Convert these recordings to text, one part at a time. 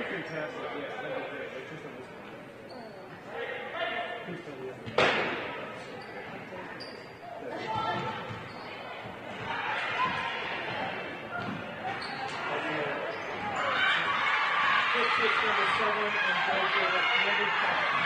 fantastic. Yeah, that'd be great. Like just on this one. Please tell me. Take number 7 and go for number 5.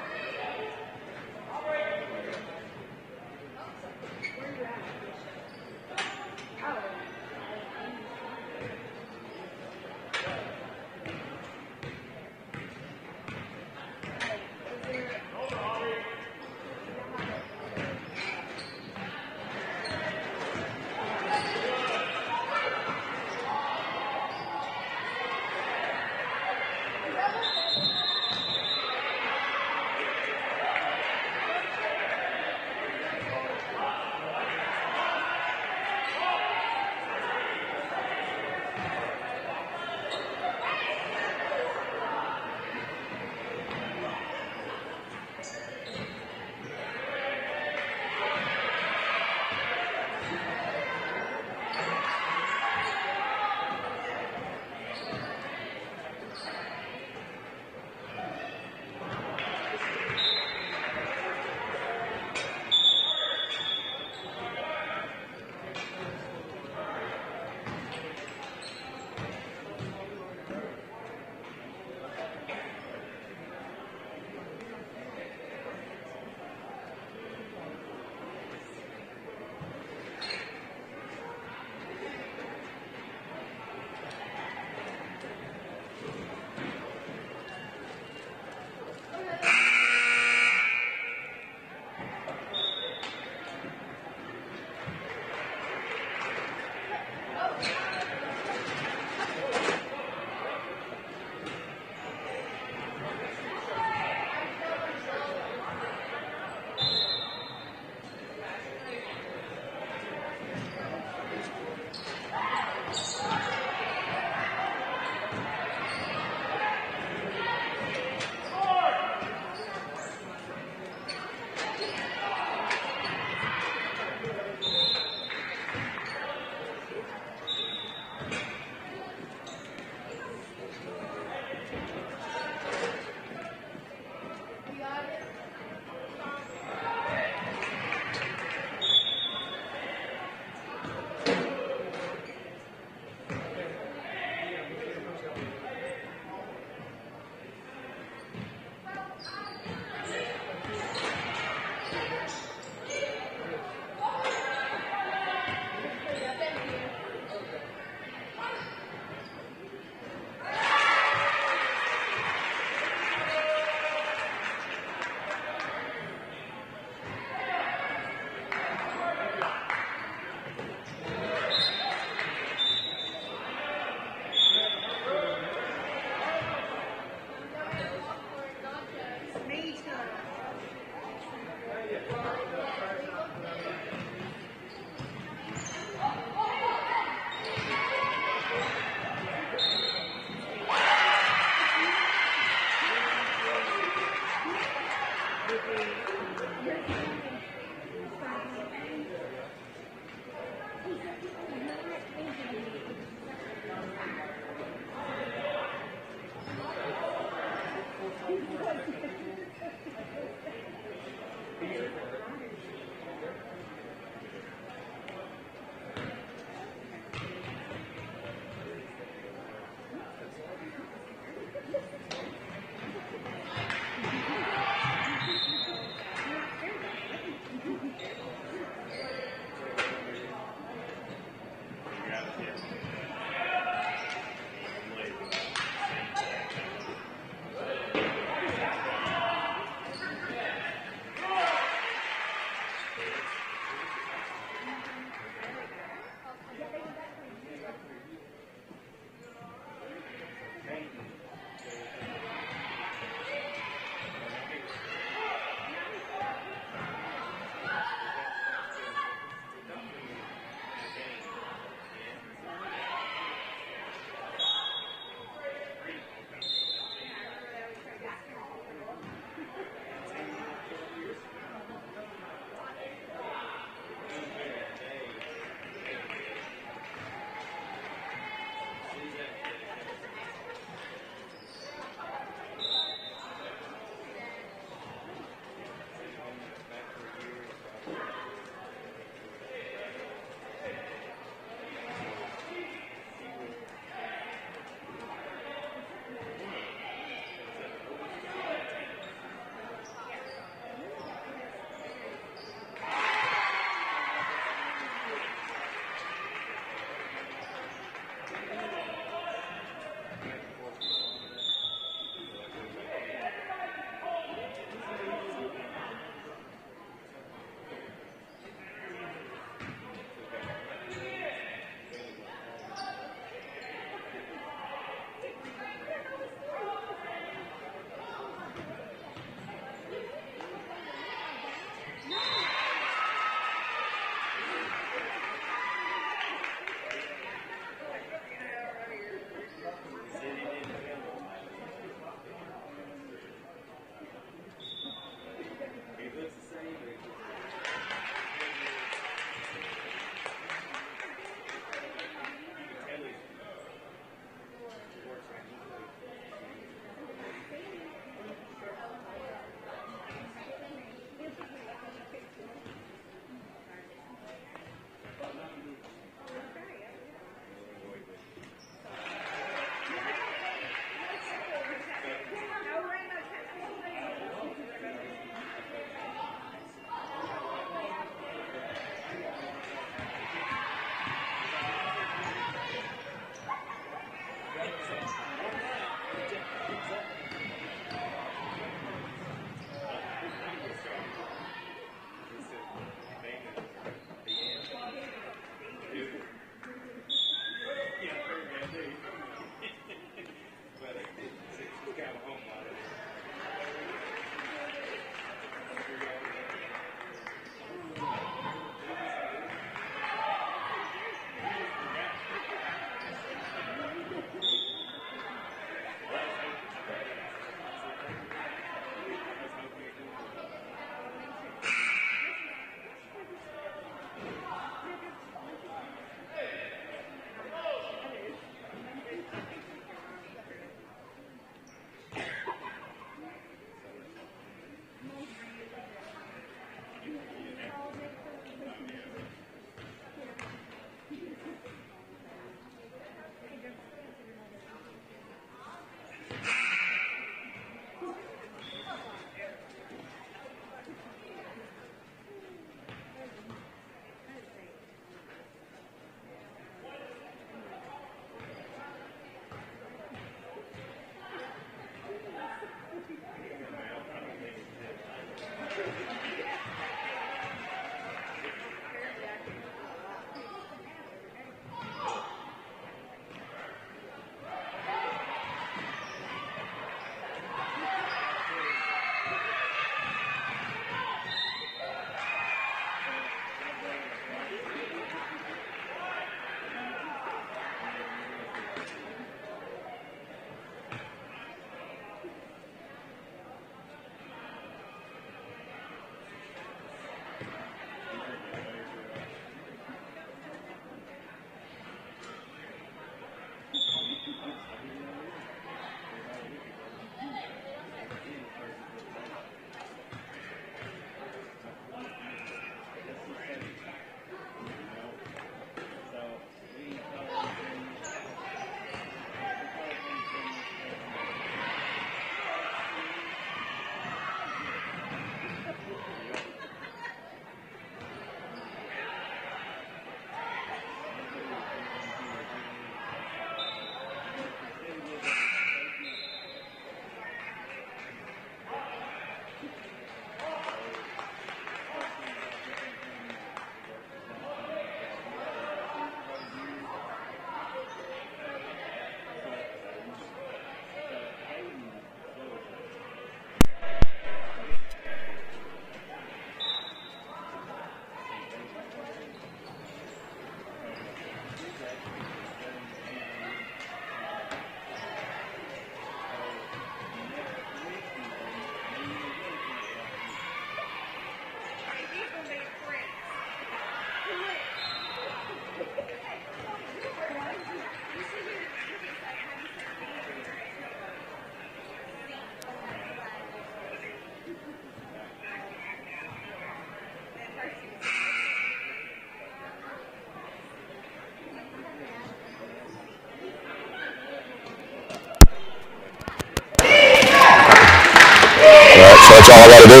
So that's all I got to do.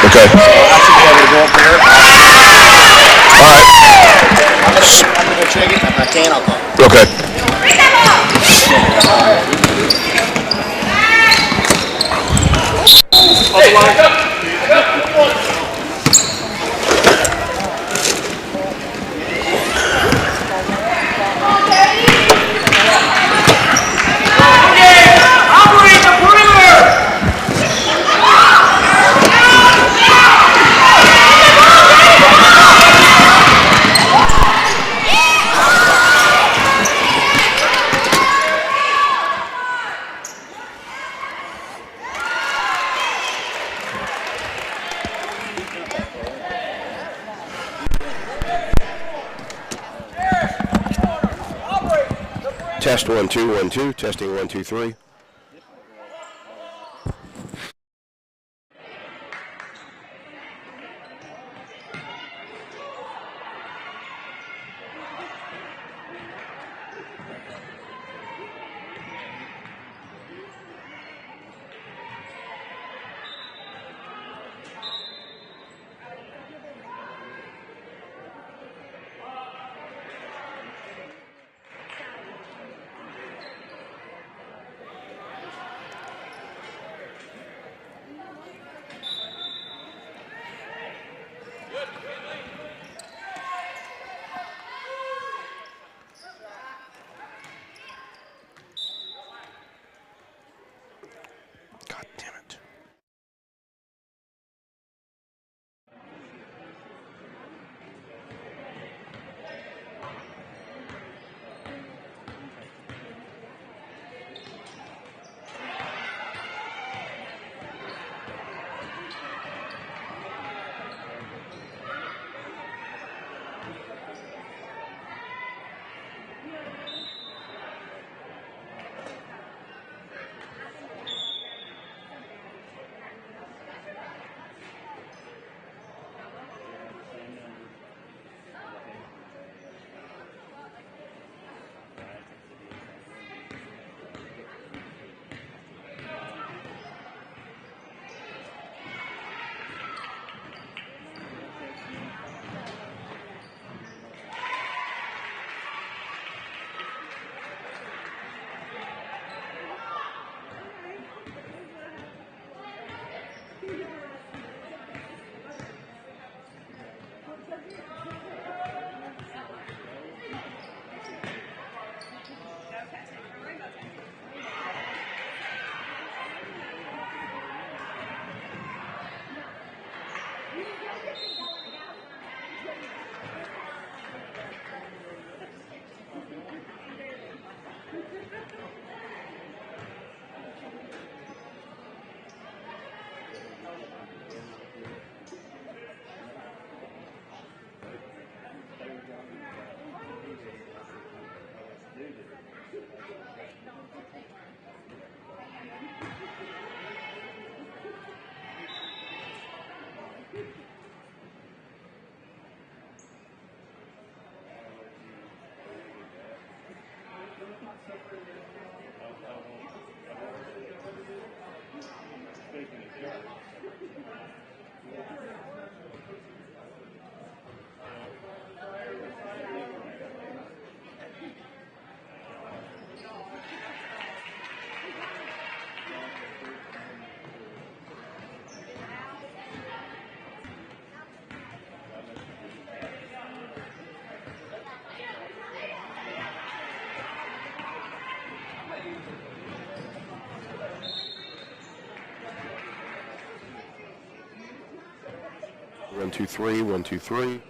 Okay. I should be able to go up there. All right. I'm gonna go check it. If I can, I'll call. Okay. Test 1 2 1 2. Testing 1 2 3. God damn it. One, two, three, 1 2 3.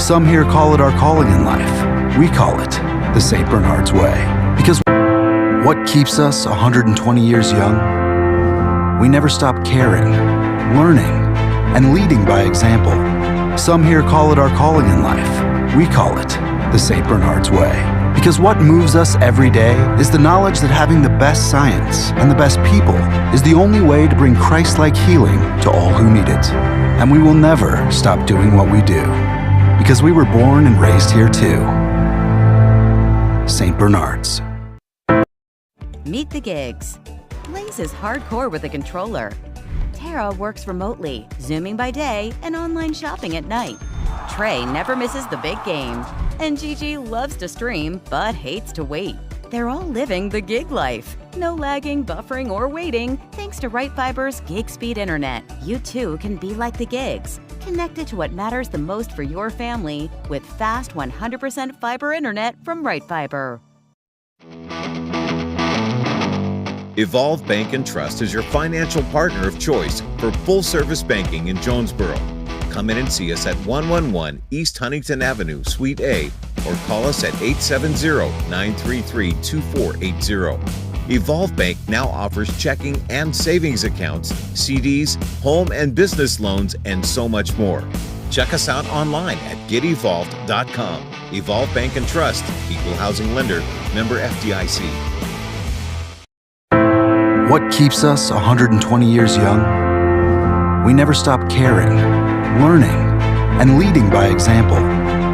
Some here call it our calling in life. We call it the St. Bernard's Way. Because what keeps us 120 years young? We never stop caring, learning, and leading by example. Some here call it our calling in life. We call it the St. Bernard's Way. Because what moves us every day is the knowledge that having the best science and the best people is the only way to bring Christ-like healing to all who need it. And we will never stop doing what we do, because we were born and raised here too. St. Bernard's. Meet the gigs. Blaze is hardcore with a controller. Tara works remotely, Zooming by day and online shopping at night. Trey never misses the big game. And Gigi loves to stream but hates to wait. They're all living the gig life. No lagging, buffering, or waiting thanks to Right Fiber's gig speed internet. You too can be like the gigs. Connected to what matters the most for your family with fast 100% fiber internet from Right Fiber. Evolve Bank and Trust is your financial partner of choice for full-service banking in Jonesboro. Come in and see us at 111 East Huntington Avenue, Suite A, or call us at 870-933-2480. Evolve Bank now offers checking and savings accounts, CDs, home and business loans, and so much more. Check us out online at getevolved.com. Evolve Bank and Trust, Equal Housing Lender, member FDIC. What keeps us 120 years young? We never stop caring, learning, and leading by example.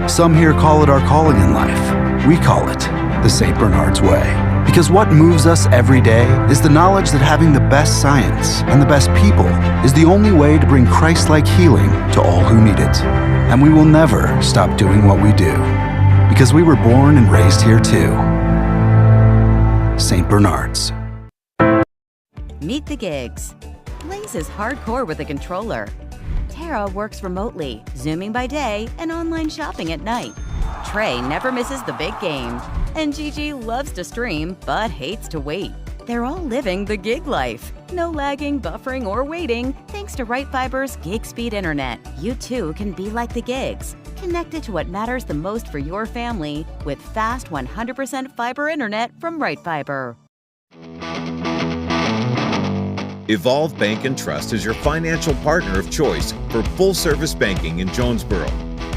Some here call it our calling in life. We call it the St. Bernard's Way. Because what moves us every day is the knowledge that having the best science and the best people is the only way to bring Christ-like healing to all who need it. And we will never stop doing what we do, because we were born and raised here too. St. Bernard's. Meet the gigs. Blaze is hardcore with a controller. Tara works remotely, Zooming by day and online shopping at night. Trey never misses the big game. And Gigi loves to stream but hates to wait. They're all living the gig life. No lagging, buffering, or waiting thanks to Right Fiber's gig speed internet. You too can be like the gigs. Connected to what matters the most for your family with fast 100% fiber internet from Right Fiber. Evolve Bank and Trust is your financial partner of choice for full-service banking in Jonesboro.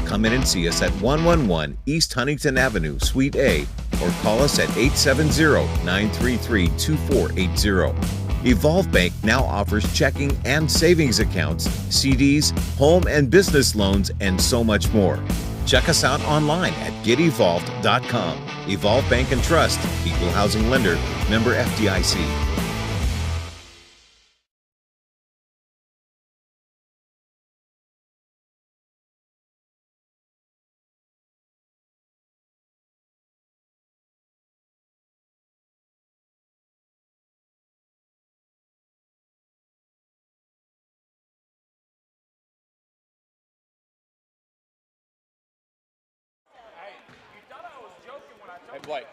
Come in and see us at 111 East Huntington Avenue, Suite A, or call us at 870-933-2480. Evolve Bank now offers checking and savings accounts, CDs, home and business loans, and so much more. Check us out online at getevolved.com. Evolve Bank and Trust, Equal Housing Lender, member FDIC. Hey, Blake.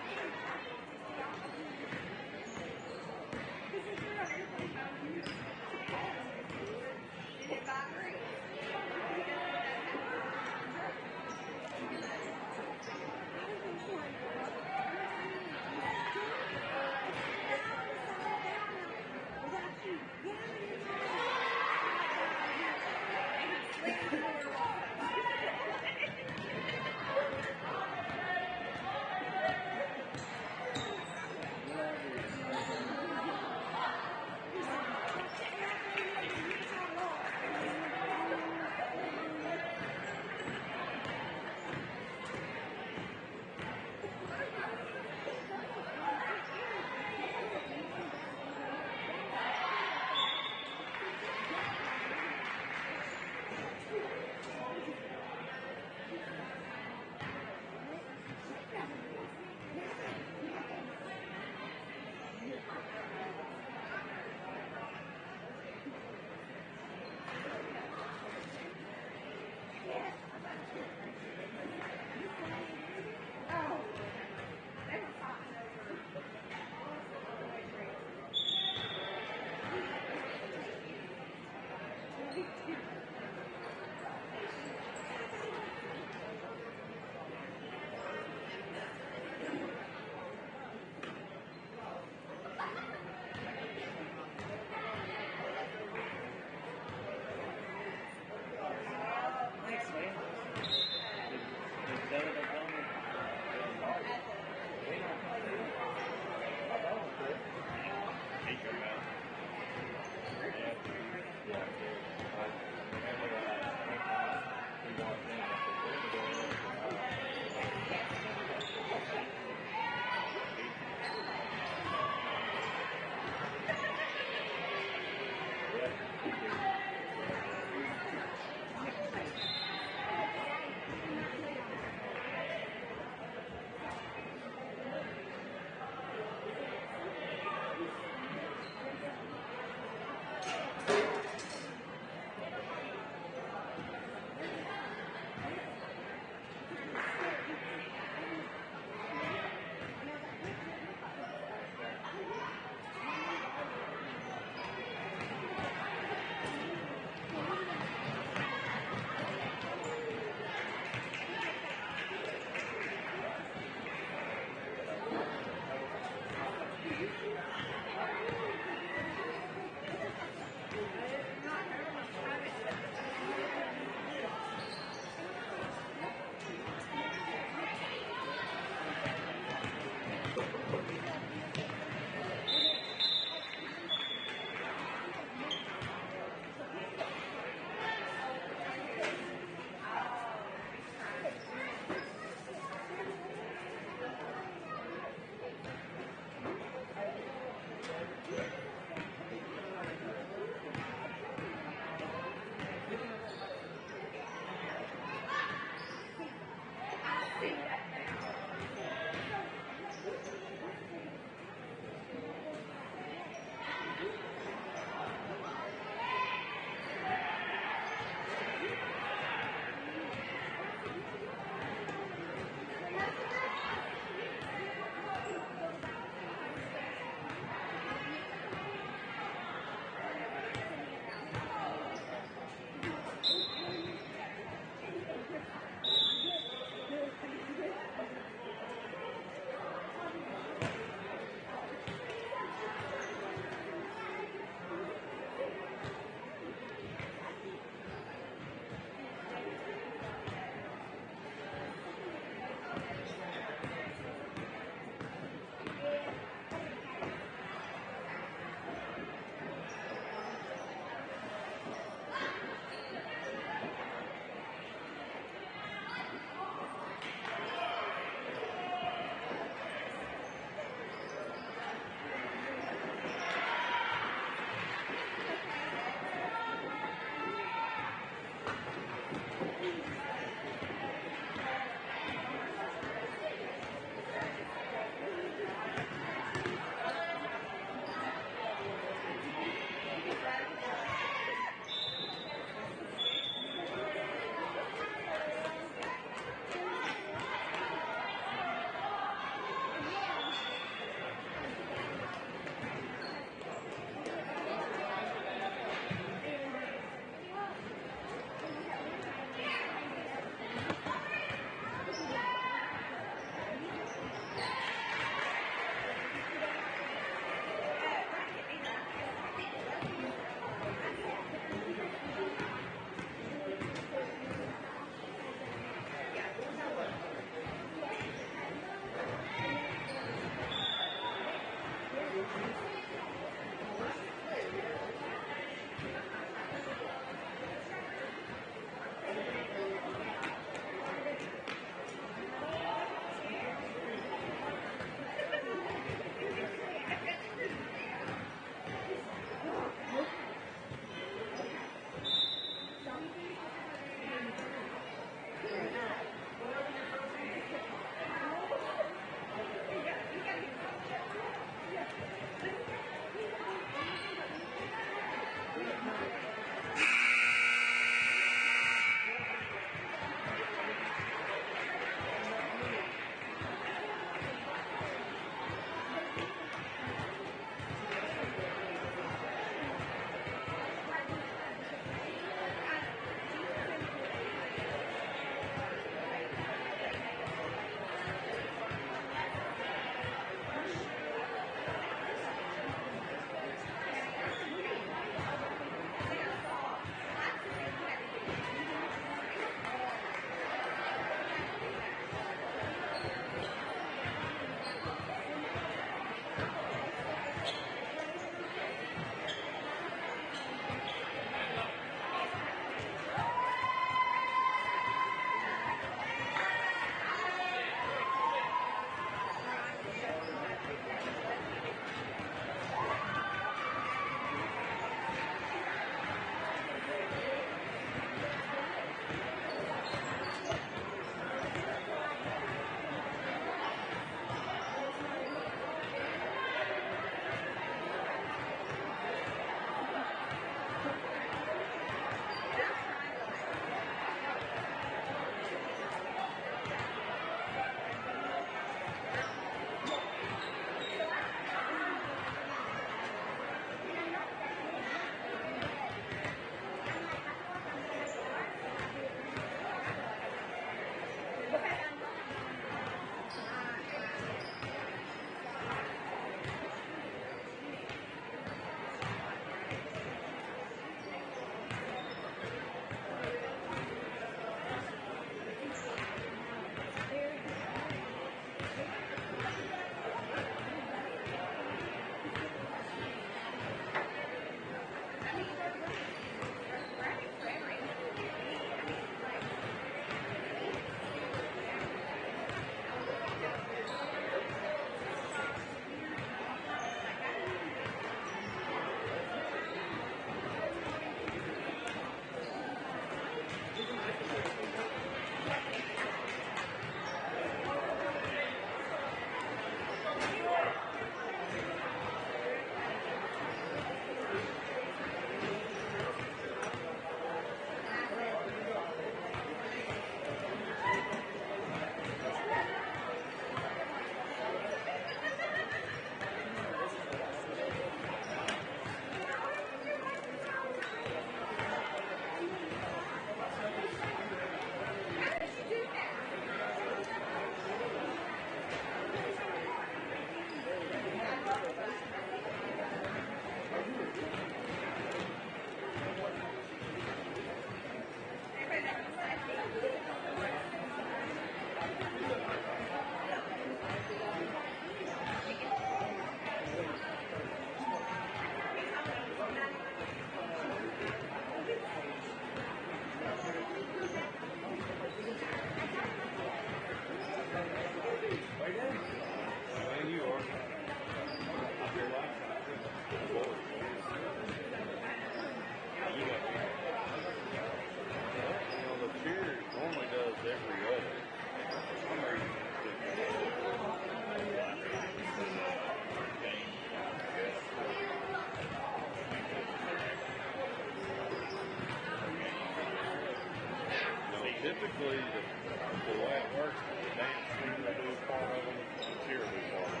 typically, the way it works, the dance team will do part of them, the cheer will do part of them.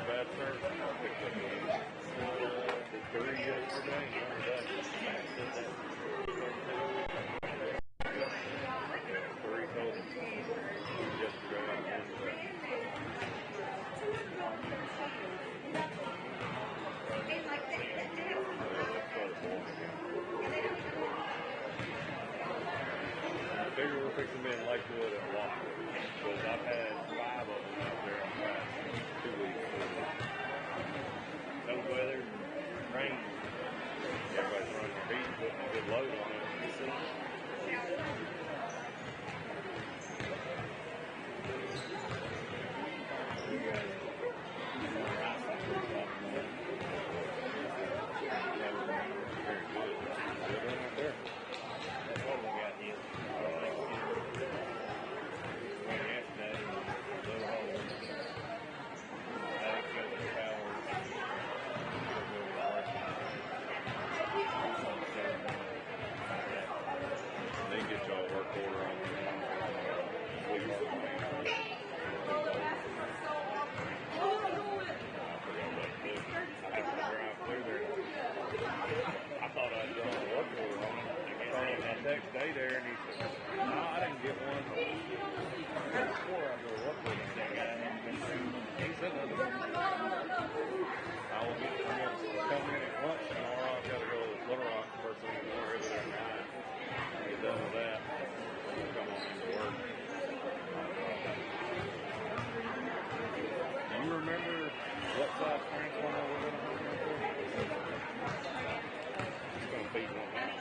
Bad service. Did 3 yesterday. Three total. Yesterday and Wednesday. I figure we're fixing to be in Lakewood and Lockwood because I've had 5 of them out there on the last 2 weeks. No weather, rain. Everybody's running their heat, putting a good load on it. They get y'all work order on I thought I'd done a work order on it. That next day there, and he said, no, I didn't get one. Before I go work order. He said, I will get come in at lunch tomorrow. I've got to go to Little Rock first thing in the morning, over there at 9. Get done with that. We'll come on into work. Do you remember what size transformer we're going to run into? It's going to beat one out.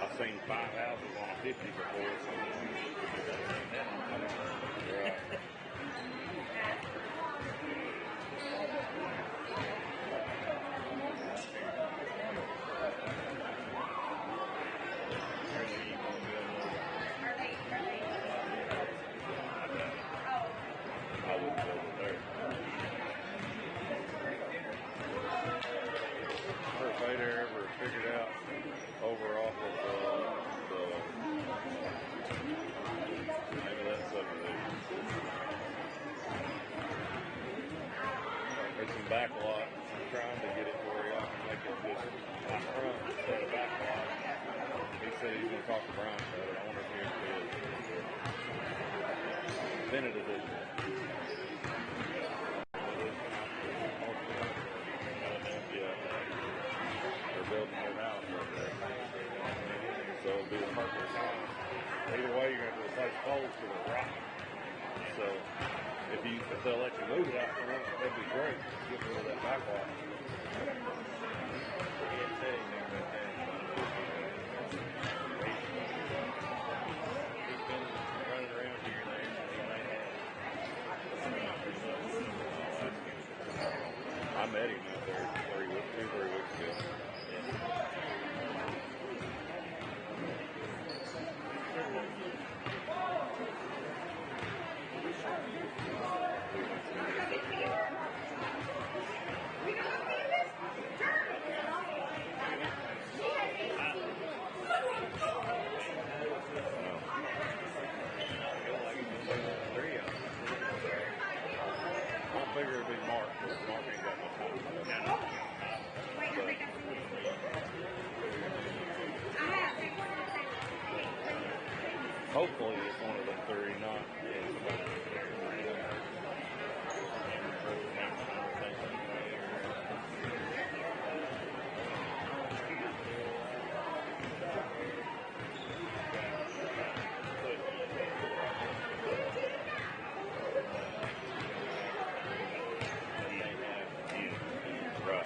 I've seen 5 houses on a 50 before. So I wouldn't go there. First Vader ever figured out over off of maybe that subdivision. It's in back lot. I'm trying to get it where y'all can make it just out front instead of back lot. He said he's going to talk to Brian about it. I wonder if he ever did. Invented it. They're building their house up there. So it'll be the perfect time. Either way, you're going to have to replace poles to the right. So if they'll let you move it out front, that'd be great. Get rid of that back lot. He's been running around here there. I met him out there 2 or 3 weeks ago. I figure it'd be Mark, because Mark ain't got no time. Hopefully it's one of the 3, not right.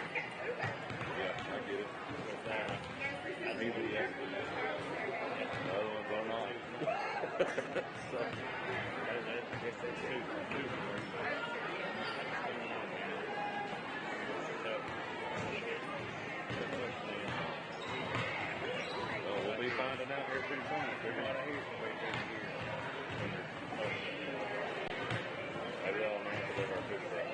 Yeah, I get it. I need the There's a lot of hate way back here. I did all night to live our fish fry.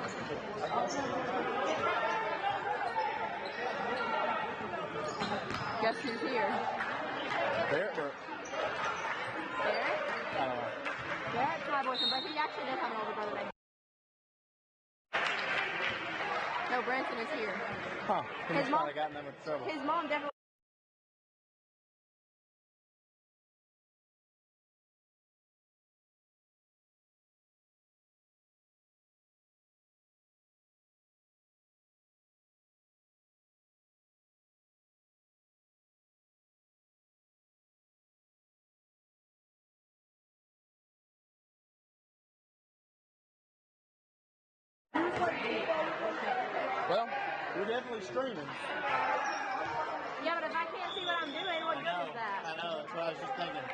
Guess who's here? Barrett? Barrett? I don't know. Barrett's my boyfriend, but he actually does have an older brother named. No, Branson is here. Huh. His mom got in them with trouble. His mom definitely. Well, we're definitely streaming. Yeah, but if I can't see what I'm doing, what good is that? I know, that's what I was just thinking.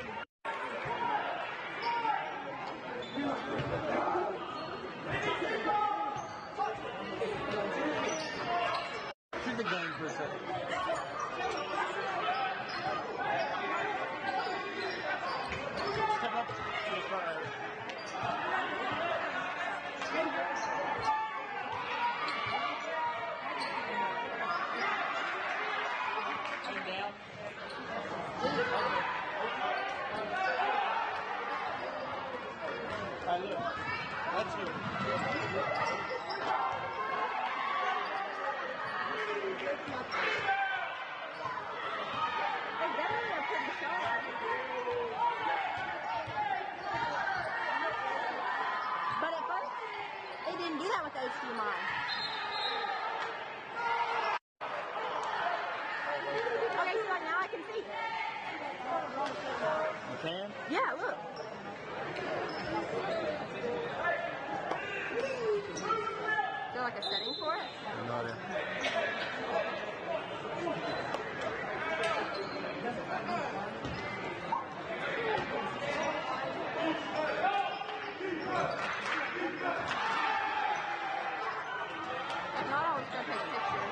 To the game for a second. Step up to the front. Look, that's you. They definitely are pretty sharp. But at first, they didn't do that with the HDMI. Okay, so like now I can see. You can? Yeah, look. Is there like a setting for it? No idea. I'm not always going to take pictures.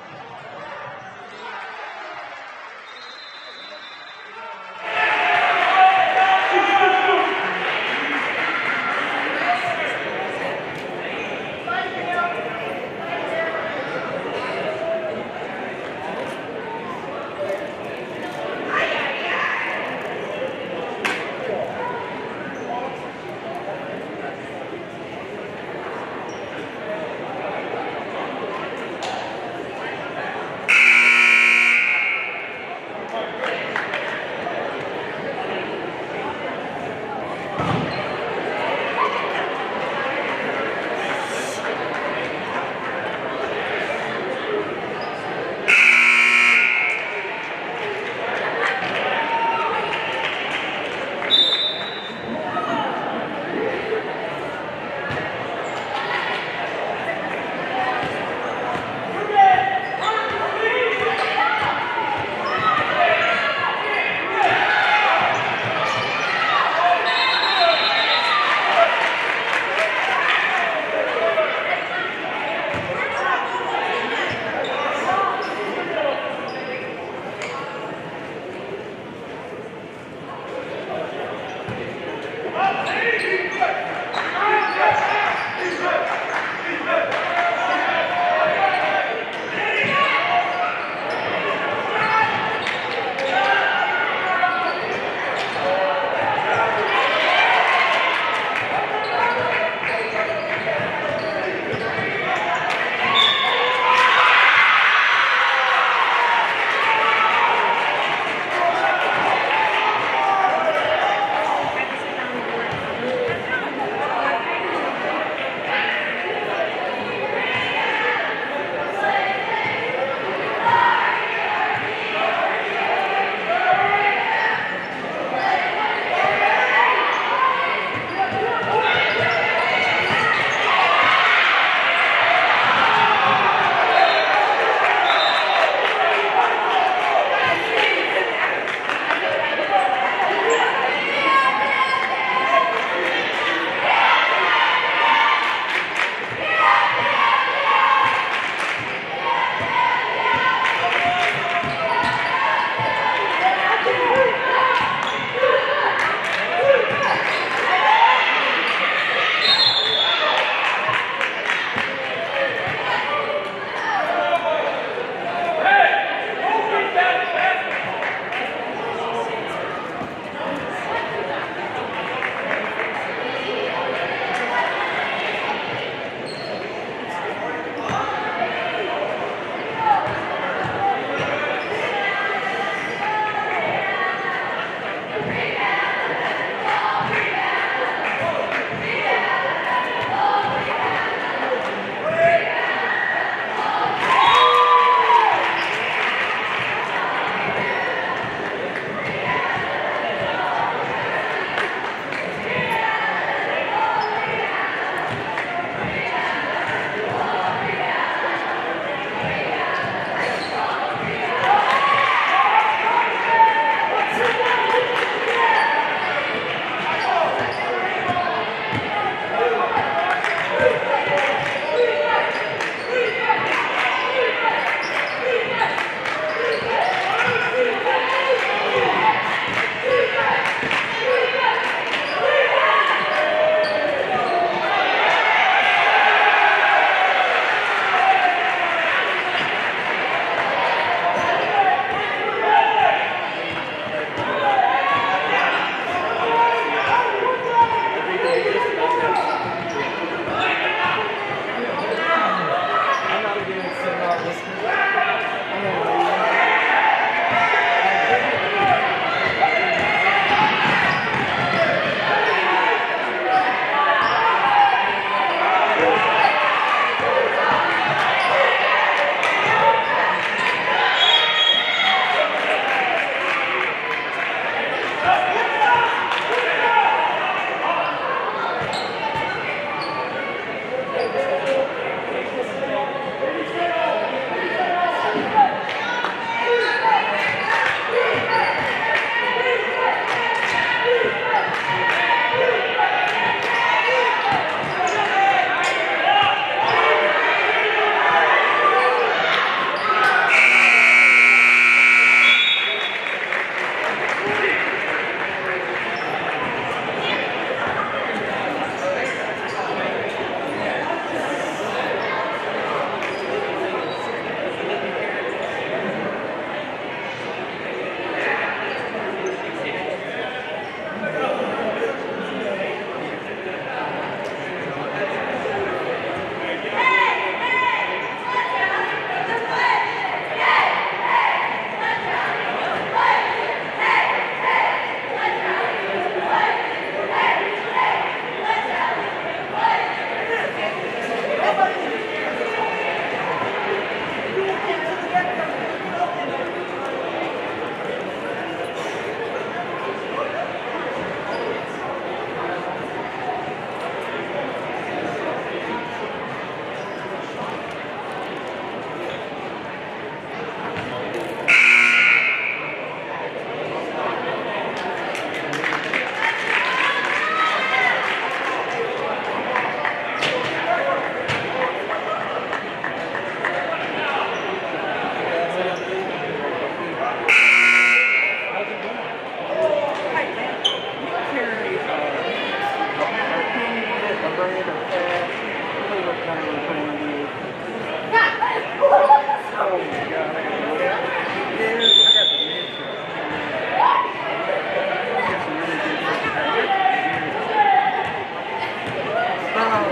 This guy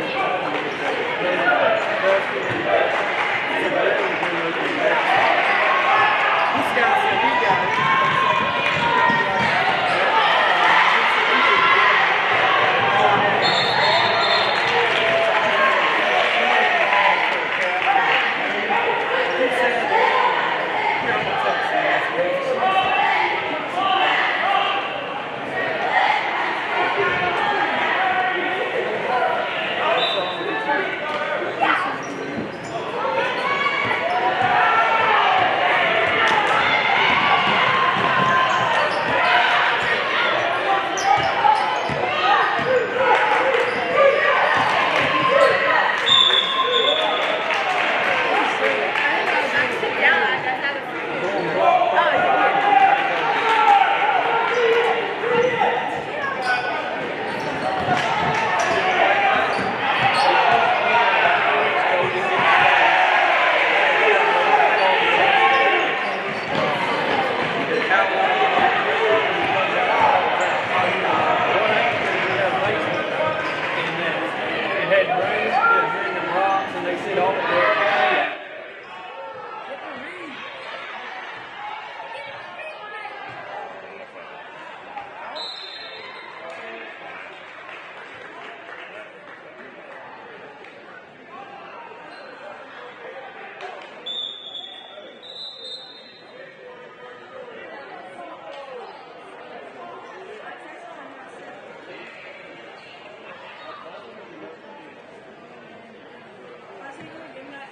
said he got it.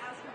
Ask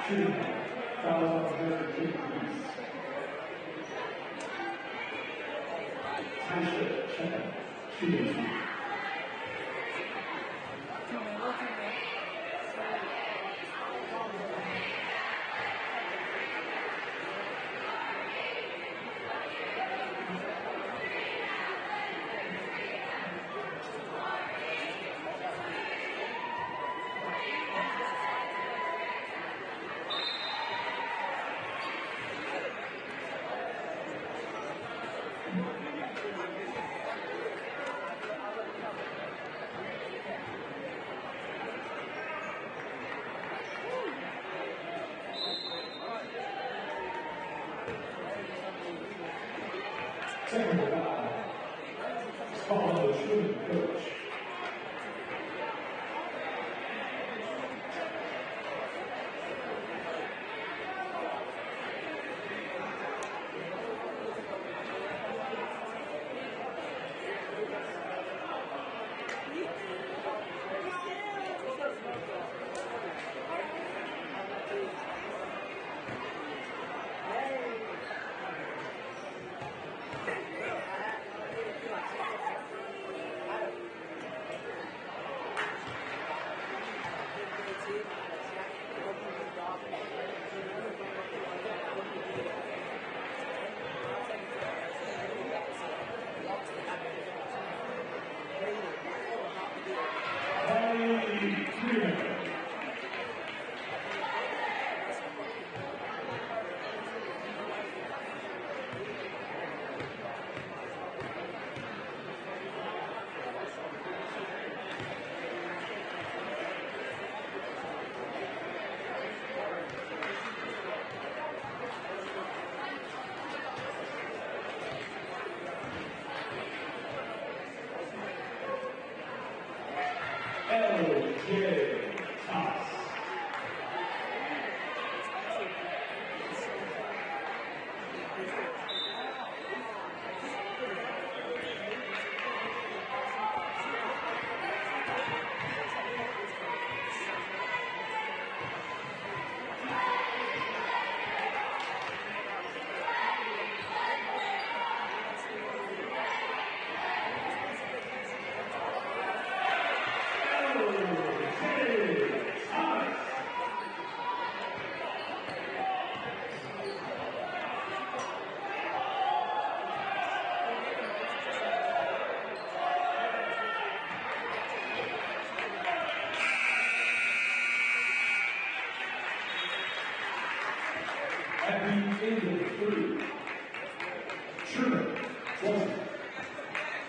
Trumann,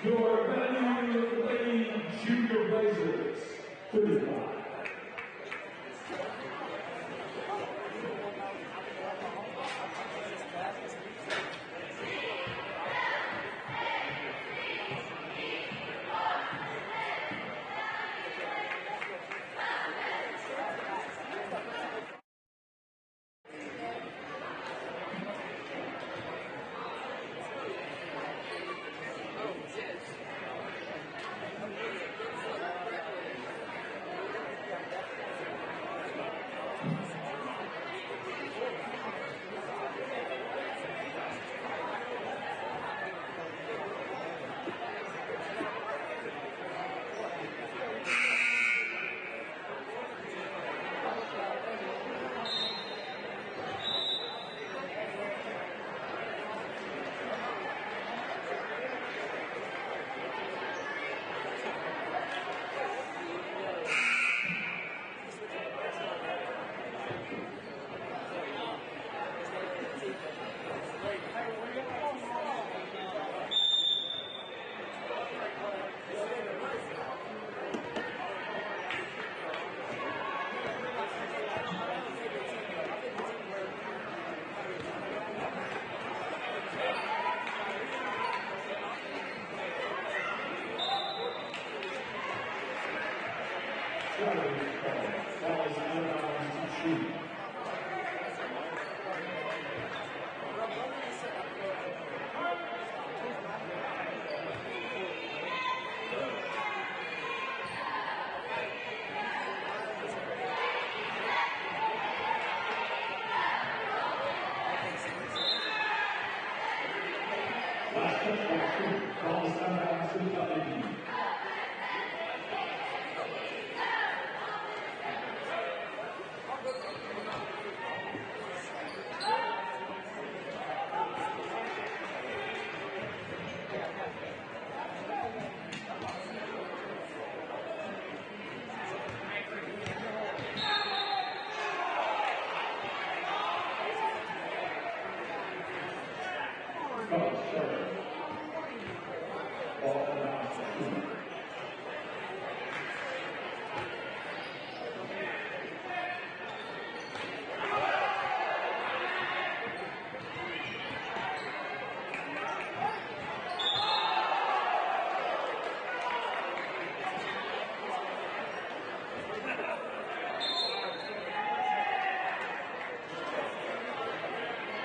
your Value Lady Junior Blazers, 35. Balls out of bounds to the left.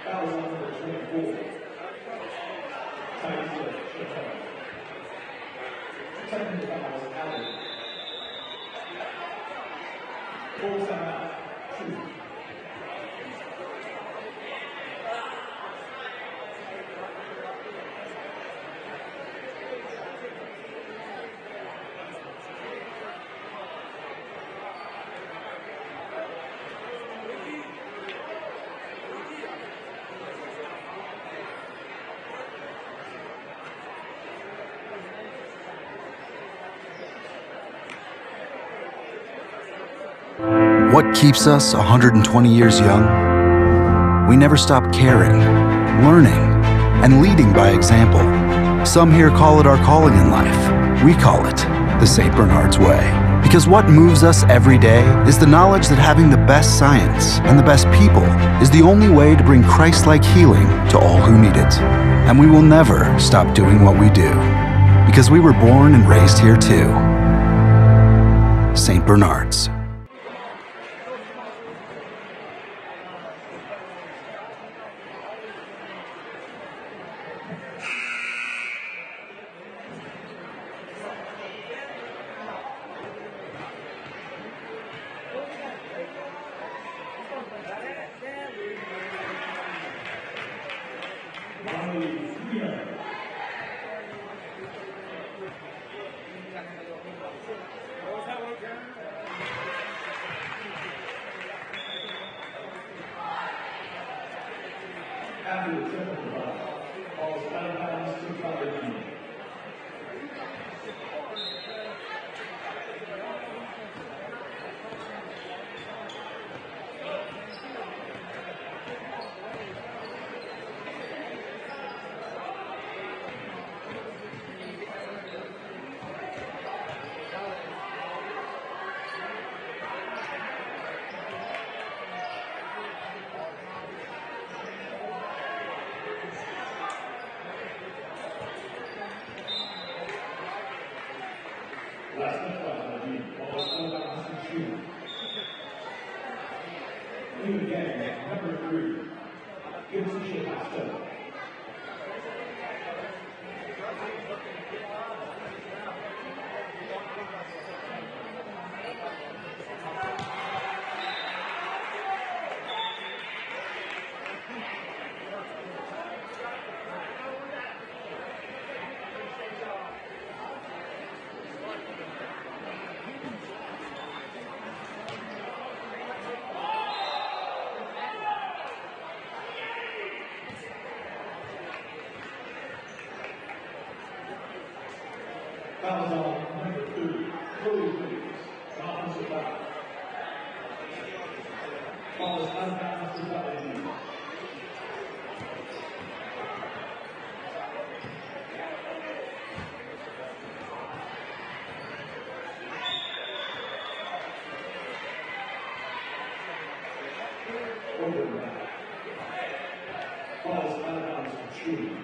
Foul number 24. Tyson Chicago. Technical foul, Allen. Full timeout, 2. What keeps us 120 years young? We never stop caring, learning, and leading by example. Some here call it our calling in life. We call it the St. Bernard's Way. Because what moves us every day is the knowledge that having the best science and the best people is the only way to bring Christ-like healing to all who need it. And we will never stop doing what we do. Because we were born and raised here too. St. Bernard's. After the technical foul, balls out of bounds to the left. Last and final, balls out of bounds to shoot. New game, number 3. Gibson Chicago. Fouls on number 2, Cody Williams, an offensive foul. Ball is out of bounds to the left. Ball is out of bounds to Trumann.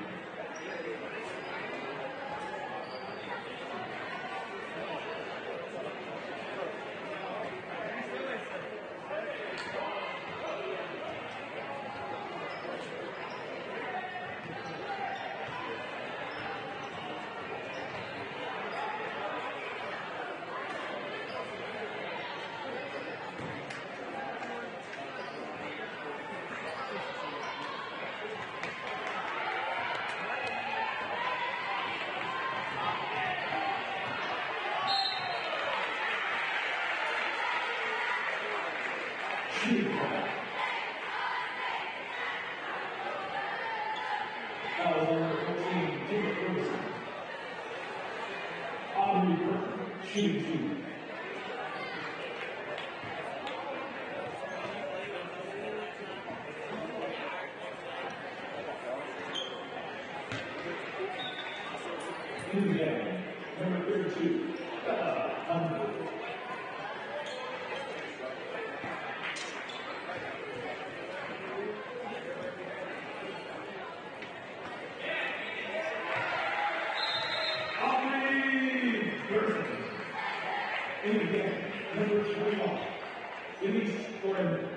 team foul. Foul on number 14, David Ferguson. Aubrey Burton, shooting two. In the game, number 32, Bella Underwood. Aubrey Burton. In the game, number 21, Denise Brandon.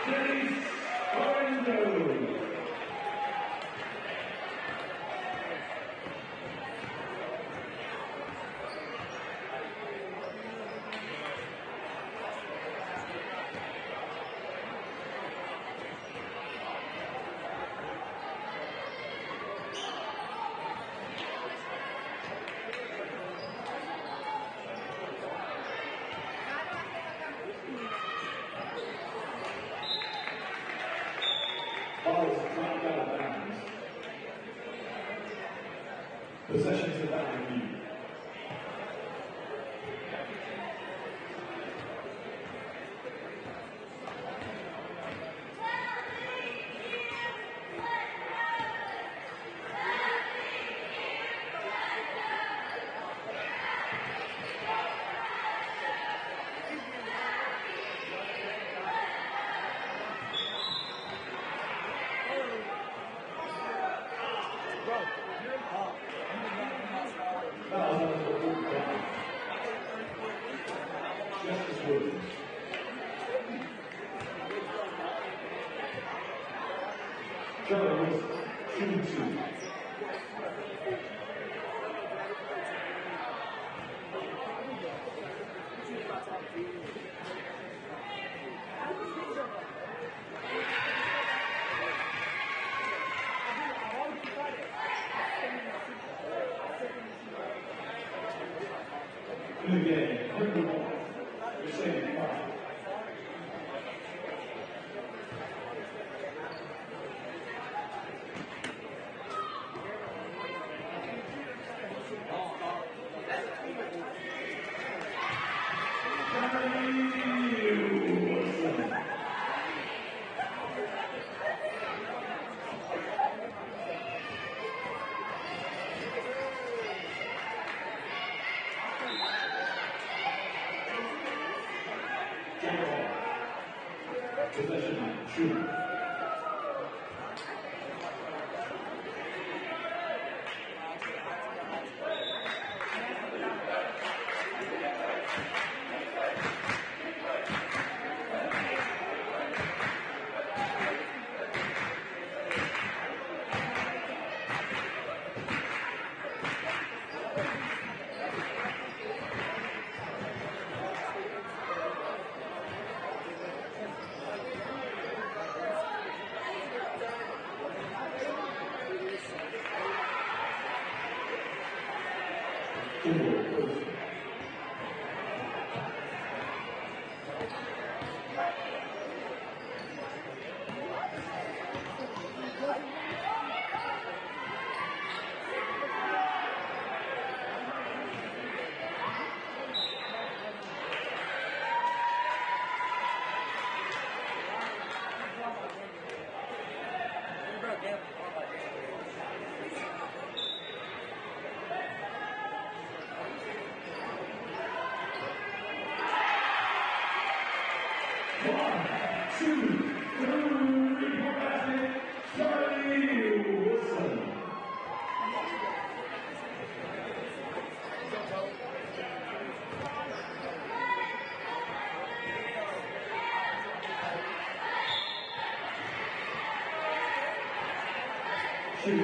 Denise Brandon. Ball is dropped out of bounds. Possession to back review. Foul on number 45. Justice Williams. Trevor Wilson, shooting two. In the game, number 1, Mercedes Martin. Possession, Trumann. One, two, three, 4 basket, Charlie Wilson. Justice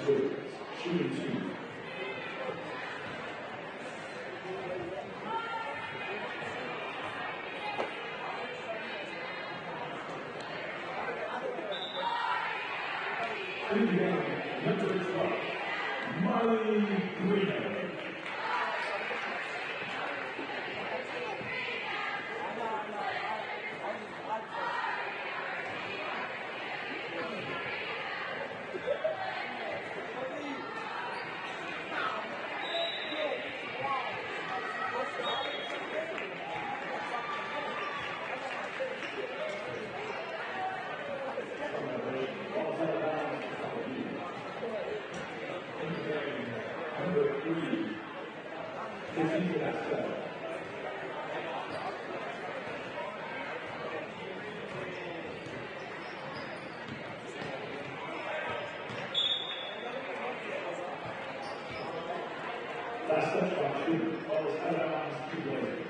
Williams, shooting 2. Number 12, Marley Pregame. Number 3, Izzy Pascal. Last touchdown shooter, balls out of bounds to Williams.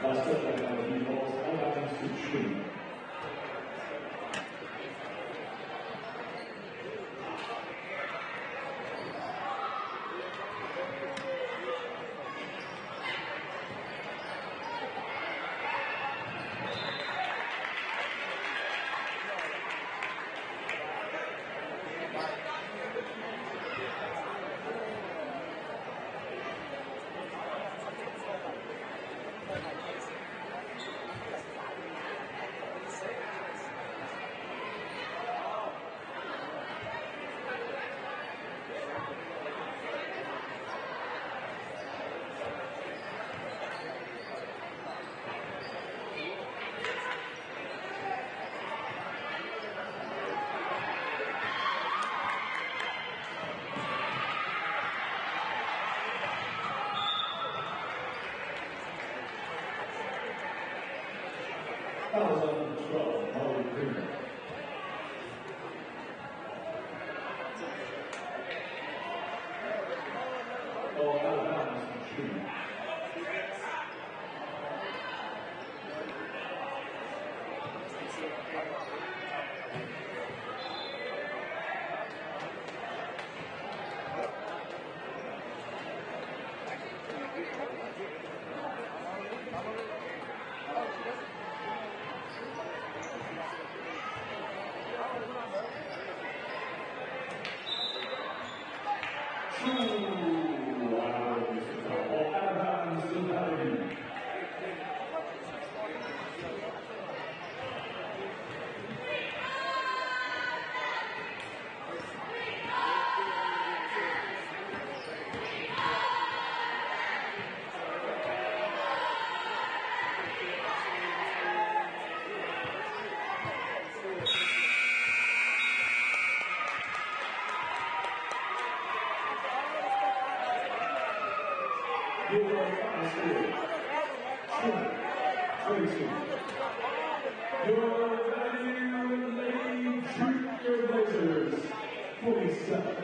Last touchdown, balls out of bounds to Trumann. Fouls on 12, Molly Trumann. Ball out of bounds to Trumann. Your final score, 22. Your value lady Junior Blazers, 47.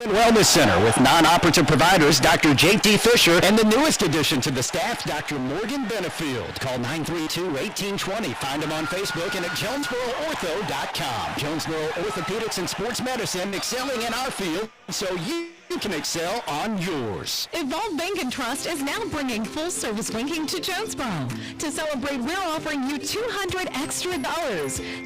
Wellness Center with non-operative providers Dr. J.T. Fisher and the newest addition to the staff, Dr. Morgan Benefield. Call 932-1820. Find them on Facebook and at JonesboroOrtho.com. Jonesboro Orthopedics and Sports Medicine, excelling in our field so you can excel on yours. Evolve Bank and Trust is now bringing full-service banking to Jonesboro. To celebrate, we're offering you $200 extra.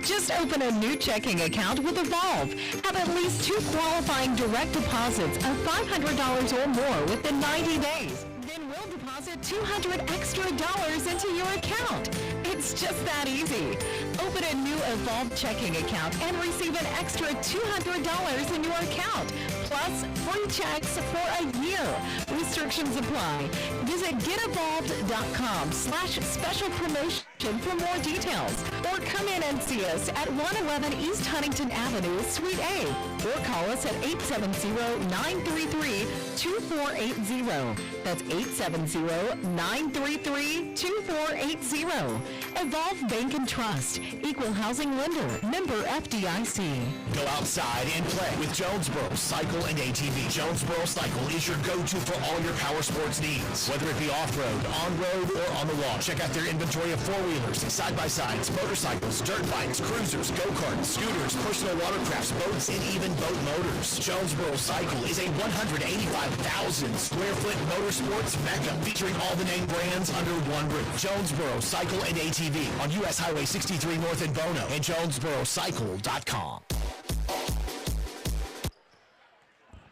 Just open a new checking account with Evolve. Have at least 2 qualifying direct deposits of $500 or more within 90 days. Then we'll deposit $200 extra into your account. It's just that easy. Open a new Evolve checking account and receive an extra $200 in your account, plus free checks for a year. Restrictions apply. Visit getevolved.com/special promotion for more details, or come in and see us at 111 East Huntington Avenue, Suite A, or call us at 870-933-2480. That's 870-933-2480. Evolve Bank and Trust, Equal Housing Lender, member FDIC. Go outside and play with Jonesboro Cycle and ATV. Jonesboro Cycle is your go-to for all your power sports needs, whether it be off-road, on-road, or on the wall. Check out their inventory of four-wheelers, side-by-sides, motorcycles, dirt bikes, cruisers, go-karts, scooters, personal watercrafts, boats, and even boat motors. Jonesboro Cycle is a 185,000 square foot motorsports mecca featuring all the name brands under one roof. Jonesboro Cycle and ATV on U.S. Highway 63 North in Bono and JonesboroCycle.com.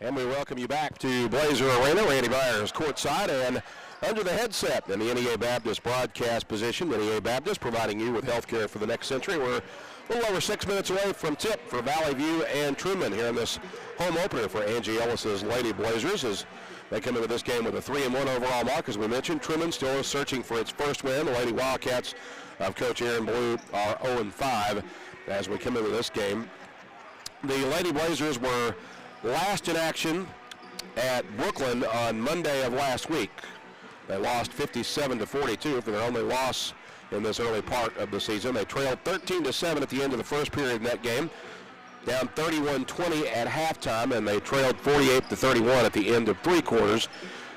And we welcome you back to Blazer Arena. Randy Myers courtside and under the headset in the NEA Baptist broadcast position. NEA Baptist providing you with health care for the next century. We're a little over 6 minutes away from tip for Valley View and Trumann here in this home opener for Angie Ellis's Lady Blazers as they come into this game with a 3-1 overall mark. As we mentioned, Trumann still searching for its first win. The Lady Wildcats of Coach Aaron Blue are 0-5 as we come into this game. The Lady Blazers were last in action at Brooklyn on Monday of last week. They lost 57-42 for their only loss in this early part of the season. They trailed 13-7 at the end of the first period in that game, down 31-20 at halftime, and they trailed 48-31 at the end of three quarters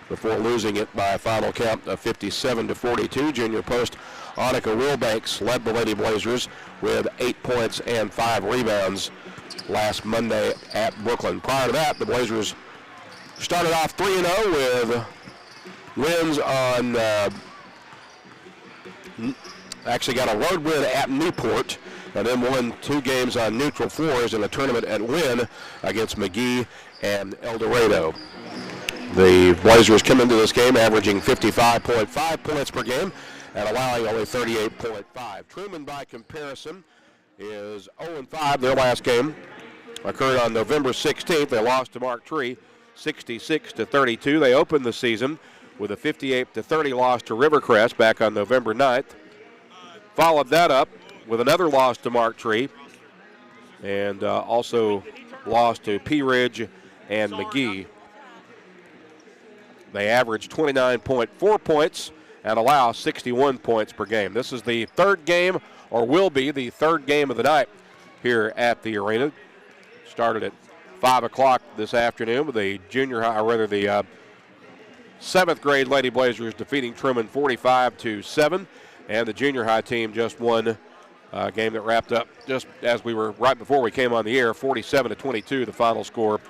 before losing it by a final count of 57-42. Junior post Annika Wilbanks led the Lady Blazers with 8 points and 5 rebounds last Monday at Brooklyn. Prior to that, the Blazers started off 3-0 with wins on, actually got a road win at Newport, and then won 2 games on neutral floors in a tournament at Wynn against McGee and El Dorado. The Blazers come into this game averaging 55.5 points per game and allowing only 38.5. Trumann, by comparison, is 0-5. Their last game occurred on November 16th. They lost to Mark Tree 66-32. They opened the season with a 58-30 loss to Rivercrest back on November 9th. Followed that up with another loss to Mark Tree and also lost to Pea Ridge and McGee. They average 29.4 points and allow 61 points per game. This is the third game, or will be the third game of the night here at the arena. Started at 5 o'clock this afternoon with the junior high, or rather the 7th grade Lady Blazers defeating Trumann 45-7, and the junior high team just won a game that wrapped up just as we were right before we came on the air, 47-22, the final score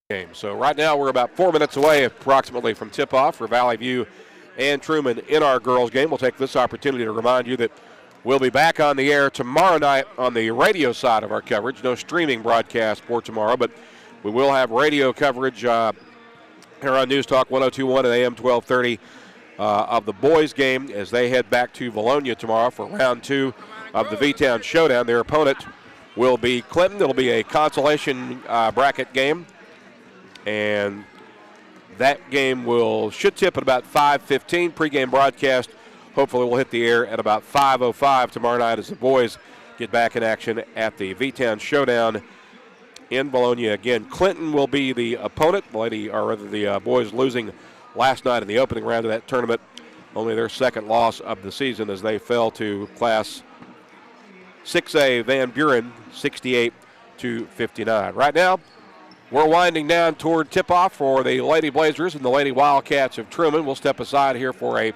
game. So right now we're about 4 minutes away approximately from tip-off for Valley View and Trumann in our girls game. We'll take this opportunity to remind you that we'll be back on the air tomorrow night on the radio side of our coverage. No streaming broadcast for tomorrow, but we will have radio coverage here on News Talk 102.1 and AM 1230 of the boys game as they head back to Bologna tomorrow for round 2 of the V-Town Showdown. Their opponent will be Clinton. It'll be a consolation bracket game, and that game should tip at about 5:15. Pregame broadcast hopefully will hit the air at about 5:05 tomorrow night as the boys get back in action at the V-Town Showdown in Bologna. Again, Clinton will be the opponent. The boys losing last night in the opening round of that tournament. Only their second loss of the season as they fell to Class 6A Van Buren 68-59. Right now, We're winding down toward tip-off for the Lady Blazers and the Lady Wildcats of Trumann. We'll step aside here for a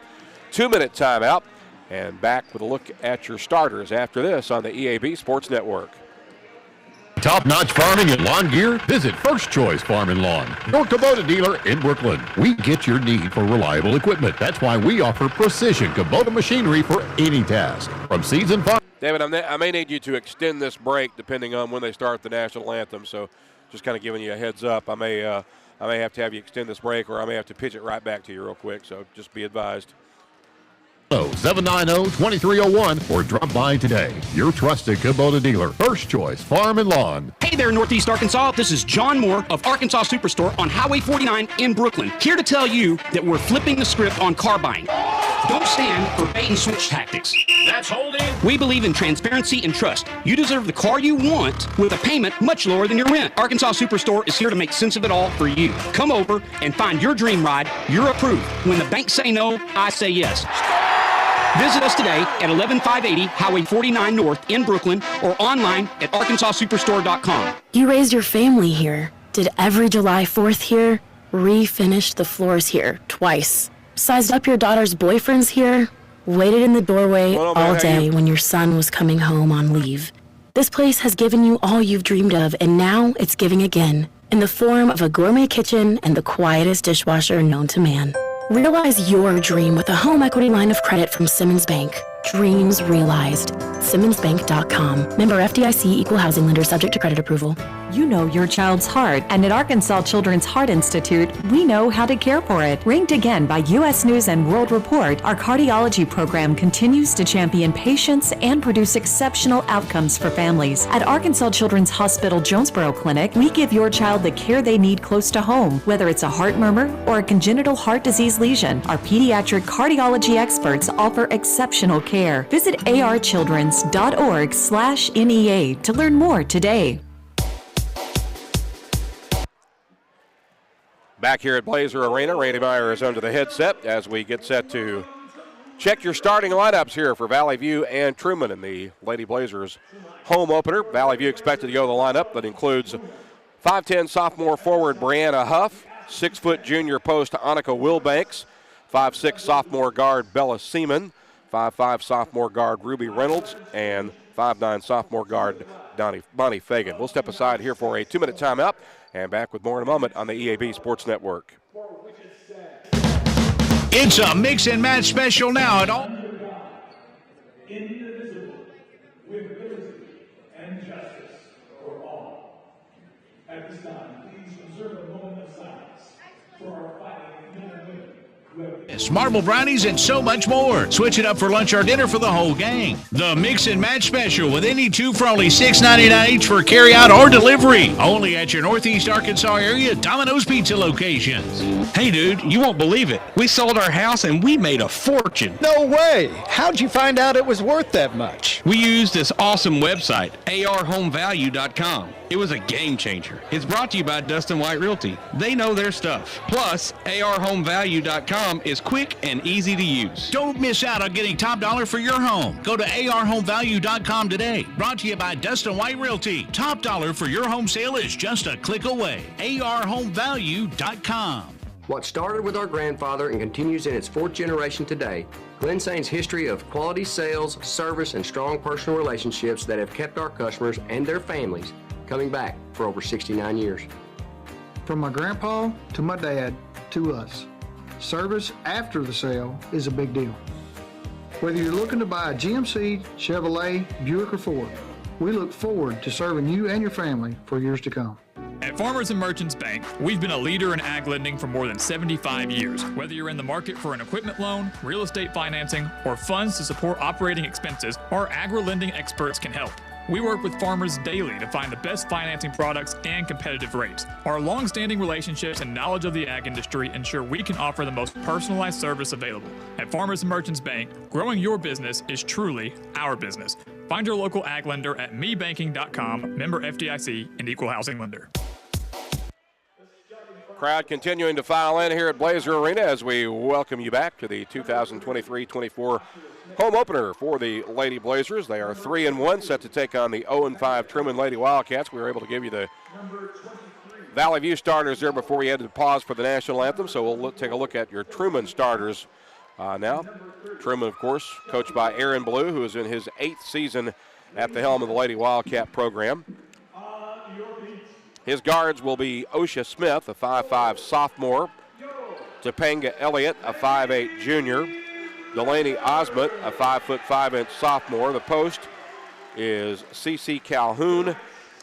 2-minute timeout and back with a look at your starters after this on the EAB Sports Network. Top-notch farming and lawn gear? Visit First Choice Farm and Lawn, your Kubota dealer in Brooklyn. We get your need for reliable equipment. That's why we offer precision Kubota machinery for any task. From season farm. David, I may need you to extend this break depending on when they start the national anthem. So, just kind of giving you a heads up. I may have to have you extend this break, or I may have to pitch it right back to you real quick. So, just be advised. 790-2301 or drop by today. Your trusted Kubota dealer, First Choice Farm and Lawn. Hey there, Northeast Arkansas. This is John Moore of Arkansas Superstore on Highway 49 in Brooklyn. Here to tell you that we're flipping the script on car buying. Don't stand for bait and switch tactics. That's holding. We believe in transparency and trust. You deserve the car you want with a payment much lower than your rent. Arkansas Superstore is here to make sense of it all for you. Come over and find your dream ride. You're approved. When the banks say no, I say yes. Visit us today at 11580 Highway 49 North in Brooklyn or online at arkansassuperstore.com. You raised your family here, did every July 4th here, refinished the floors here twice, sized up your daughter's boyfriends here, waited in the doorway all day when your son was coming home on leave. This place has given you all you've dreamed of, and now it's giving again in the form of a gourmet kitchen and the quietest dishwasher known to man. Realize your dream with a home equity line of credit from Simmons Bank. Dreams realized. SimmonsBank.com. Member FDIC, equal housing lender, subject to credit approval. You know your child's heart, and at Arkansas Children's Heart Institute, we know how to care for it. Ranked again by U.S. News and World Report, our cardiology program continues to champion patients and produce exceptional outcomes for families. At Arkansas Children's Hospital Jonesboro Clinic, we give your child the care they need close to home, whether it's a heart murmur or a congenital heart disease lesion. Our pediatric cardiology experts offer exceptional care. Visit archildrens.org/NEA to learn more today. Back here at Blazer Arena, Randy Meyer is under the headset as we get set to check your starting lineups here for Valley View and Trumann in the Lady Blazers home opener. Valley View expected to go to the lineup that includes 5'10 sophomore forward Brianna Huff, 6' junior post Annika Wilbanks, 5'6 sophomore guard Bella Seaman, 5'5 sophomore guard Ruby Reynolds, and 5'9 sophomore guard Bonnie Fagan. We'll step aside here for a 2-minute timeout and back with more in a moment on the EAB Sports Network. It's a mix and match special now at all. Indivisible, with liberty and justice for all. At this time, please observe a moment of silence for our fighting men and women. Marble brownies and so much more. Switch it up for lunch or dinner for the whole gang. The Mix and Match Special with any two for only $6.99 each for carry out or delivery. Only at your Northeast Arkansas area Domino's Pizza locations. Hey dude, you won't believe it. We sold our house and we made a fortune. No way. How'd you find out it was worth that much? We used this awesome website, arhomevalue.com. It was a game changer. It's brought to you by Dustin White Realty. They know their stuff. Plus, arhomevalue.com is quick and easy to use. Don't miss out on getting top dollar for your home. Go to arhomevalue.com today. Brought to you by Dustin White Realty. Top dollar for your home sale is just a click away. arhomevalue.com. What started with our grandfather and continues in its fourth generation today, Glen Saint's history of quality sales, service, and strong personal relationships that have kept our customers and their families coming back for over 69 years. From my grandpa to my dad to us, service after the sale is a big deal. Whether you're looking to buy a GMC, Chevrolet, Buick, or Ford, we look forward to serving you and your family for years to come. At Farmers and Merchants Bank, we've been a leader in ag lending for more than 75 years. Whether you're in the market for an equipment loan, real estate financing, or funds to support operating expenses, our agri-lending experts can help. We work with farmers daily to find the best financing products and competitive rates. Our long-standing relationships and knowledge of the ag industry ensure we can offer the most personalized service available. At Farmers and Merchants Bank, growing your business is truly our business. Find your local ag lender at mebanking.com, member FDIC, and equal housing lender. Crowd continuing to file in here at Blazer Arena as we welcome you back to the 2023-24 home opener for the Lady Blazers. They are 3-1, set to take on the 0-5 Trumann Lady Wildcats. We were able to give you the Valley View starters there before we had to pause for the national anthem, so we'll take a look at your Trumann starters now. Trumann, of course, coached by Aaron Blue, who is in his 8th season at the helm of the Lady Wildcat program. His guards will be Osha Smith, a 5'5 sophomore, Topanga Elliott, a 5'8 junior, Delaney Osmond, a 5'5" sophomore. The post is CC Calhoun,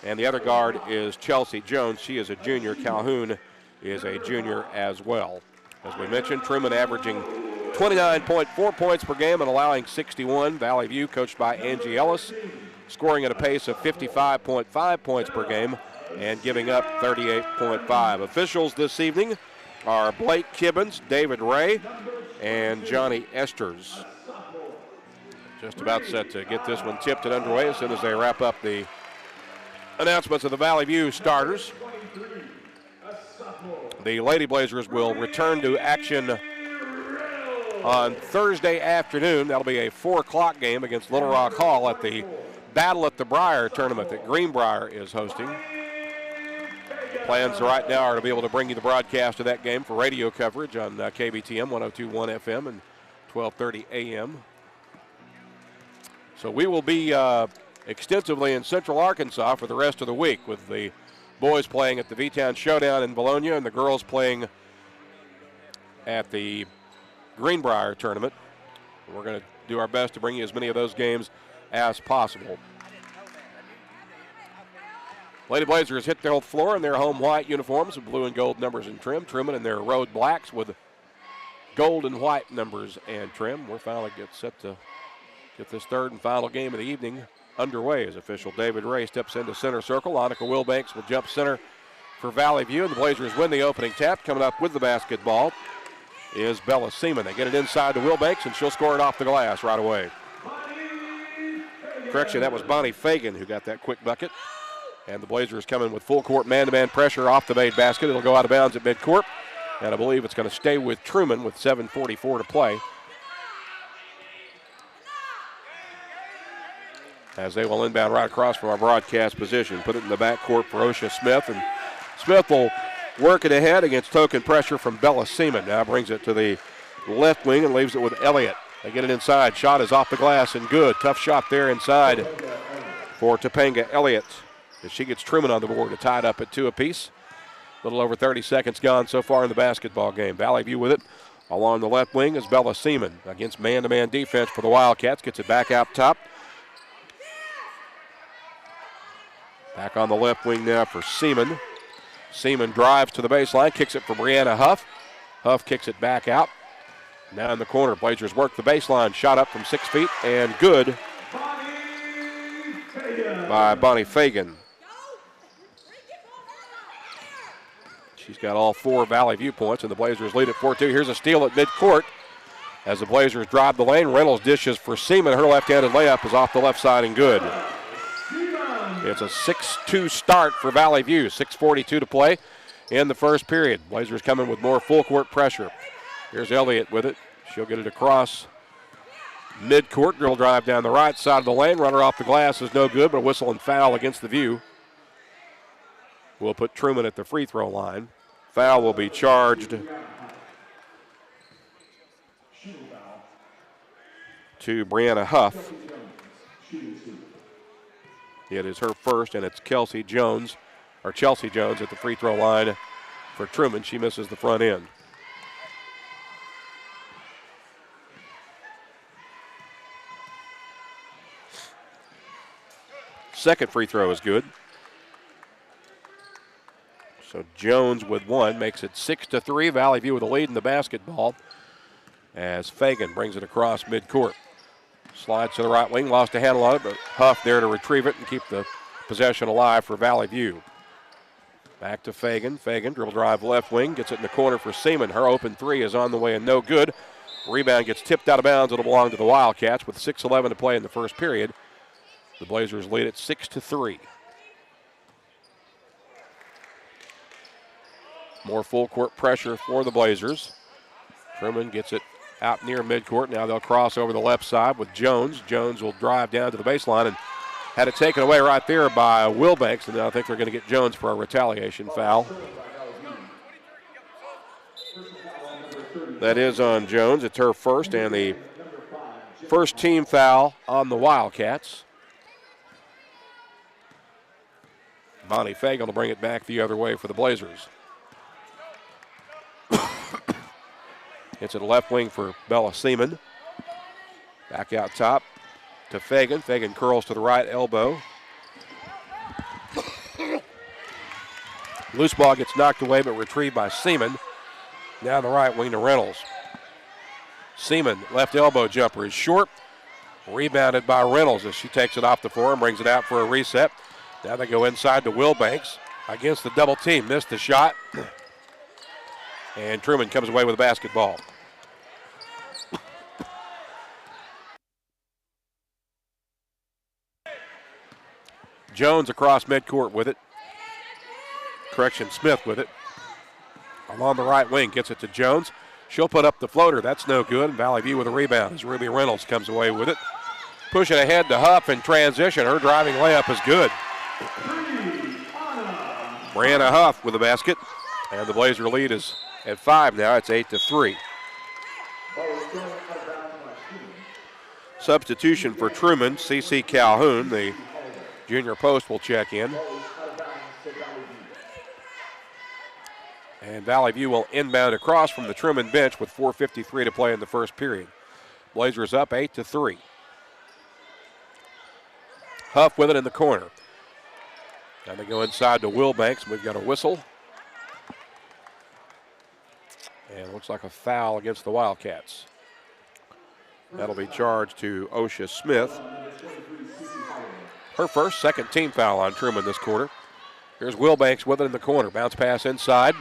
and the other guard is Chelsea Jones. She is a junior. Calhoun is a junior as well. As we mentioned, Trumann averaging 29.4 points per game and allowing 61. Valley View, coached by Angie Ellis, scoring at a pace of 55.5 points per game and giving up 38.5. Officials this evening are Blake Kibbins, David Ray, and Johnny Esters. Just about set to get this one tipped and underway as soon as they wrap up the announcements of the Valley View starters. The Lady Blazers will return to action on Thursday afternoon. That'll be a 4 o'clock game against Little Rock Hall at the Battle at the Briar tournament that Greenbrier is hosting. Plans right now are to be able to bring you the broadcast of that game for radio coverage on KBTM 102.1 FM and 12:30 a.m. So we will be extensively in Central Arkansas for the rest of the week, with the boys playing at the V-Town Showdown in Bologna and the girls playing at the Greenbrier tournament. We're going to do our best to bring you as many of those games as possible. Lady Blazers hit the floor in their home white uniforms with blue and gold numbers and trim. Trumann in their road blacks with gold and white numbers and trim. We're finally set to get this third and final game of the evening underway as official David Ray steps into center circle. Annika Wilbanks will jump center for Valley View, and the Blazers win the opening tap. Coming up with the basketball is Bella Seaman. They get it inside to Wilbanks, and she'll score it off the glass right away. Correction, that was Bonnie Fagan who got that quick bucket. And the Blazers coming with full court man-to-man pressure off the made basket. It'll go out of bounds at midcourt. And I believe it's going to stay with Trumann with 7:44 to play, as they will inbound right across from our broadcast position. Put it in the backcourt for Osha Smith. And Smith will work it ahead against token pressure from Bella Seaman. Now brings it to the left wing and leaves it with Elliott. They get it inside. Shot is off the glass and good. Tough shot there inside for Topanga Elliott, as she gets Trumann on the board to tie it up at 2 apiece. A little over 30 seconds gone so far in the basketball game. Valley View with it. Along the left wing is Bella Seaman against man-to-man defense for the Wildcats. Gets it back out top. Back on the left wing now for Seaman. Seaman drives to the baseline, kicks it for Brianna Huff. Huff kicks it back out. Now in the corner, Blazers work the baseline. Shot up from 6 feet and good by Bonnie Fagan. She's got all 4 Valley View points, and the Blazers lead at 4-2. Here's a steal at midcourt as the Blazers drive the lane. Reynolds dishes for Seaman. Her left-handed layup is off the left side and good. It's a 6-2 start for Valley View. 6:42 to play in the first period. Blazers coming with more full court pressure. Here's Elliott with it. She'll get it across midcourt. Dribble drive down the right side of the lane. Runner off the glass is no good, but a whistle and foul against the View. We'll put Trumann at the free throw line. Foul will be charged to Brianna Huff. It is her first, and it's Chelsea Jones at the free throw line for Trumann. She misses the front end. Second free throw is good. So Jones with 1 makes it 6-3. Valley View with a lead in the basketball as Fagan brings it across midcourt. Slides to the right wing, lost a handle on it, but Huff there to retrieve it and keep the possession alive for Valley View. Back to Fagan. Fagan, dribble drive left wing, gets it in the corner for Seaman. Her open 3 is on the way and no good. Rebound gets tipped out of bounds. It'll belong to the Wildcats with 6:11 to play in the first period. The Blazers lead at 6-3. More full court pressure for the Blazers. Trumann gets it out near midcourt. Now they'll cross over the left side with Jones. Jones will drive down to the baseline and Had it taken away right there by Wilbanks, and now I think they're going to get Jones for a retaliation foul. That is on Jones. It's her first, and the first team foul on the Wildcats. Bonnie Fagan will bring it back the other way for the Blazers. It's at left wing for Bella Seaman. Back out top to Fagan. Fagan curls to the right elbow. Loose ball gets knocked away but retrieved by Seaman. Now the right wing to Reynolds. Seaman, left elbow jumper is short. Rebounded by Reynolds as she takes it off the floor and brings it out for a reset. Now they go inside to Wilbanks against the double team. Missed the shot. And Trumann comes away with a basketball. Jones across midcourt with it. Smith with it. Along the right wing, gets it to Jones. She'll put up the floater. That's no good. Valley View with a rebound as Ruby Reynolds comes away with it. Push it ahead to Huff in transition. Her driving layup is good. Brianna Huff with the basket. And the Blazer lead is at 5 now. It's 8-3. Substitution for Trumann. C.C. Calhoun, the junior post, will check in. And Valley View will inbound across from the Trumann bench with 4:53 to play in the first period. Blazers up 8-3. Huff with it in the corner. Now they go inside to Wilbanks. We've got a whistle. And it looks like a foul against the Wildcats. That'll be charged to Osha Smith. Her first, second team foul on Trumann this quarter. Here's Wilbanks with it in the corner. Bounce pass inside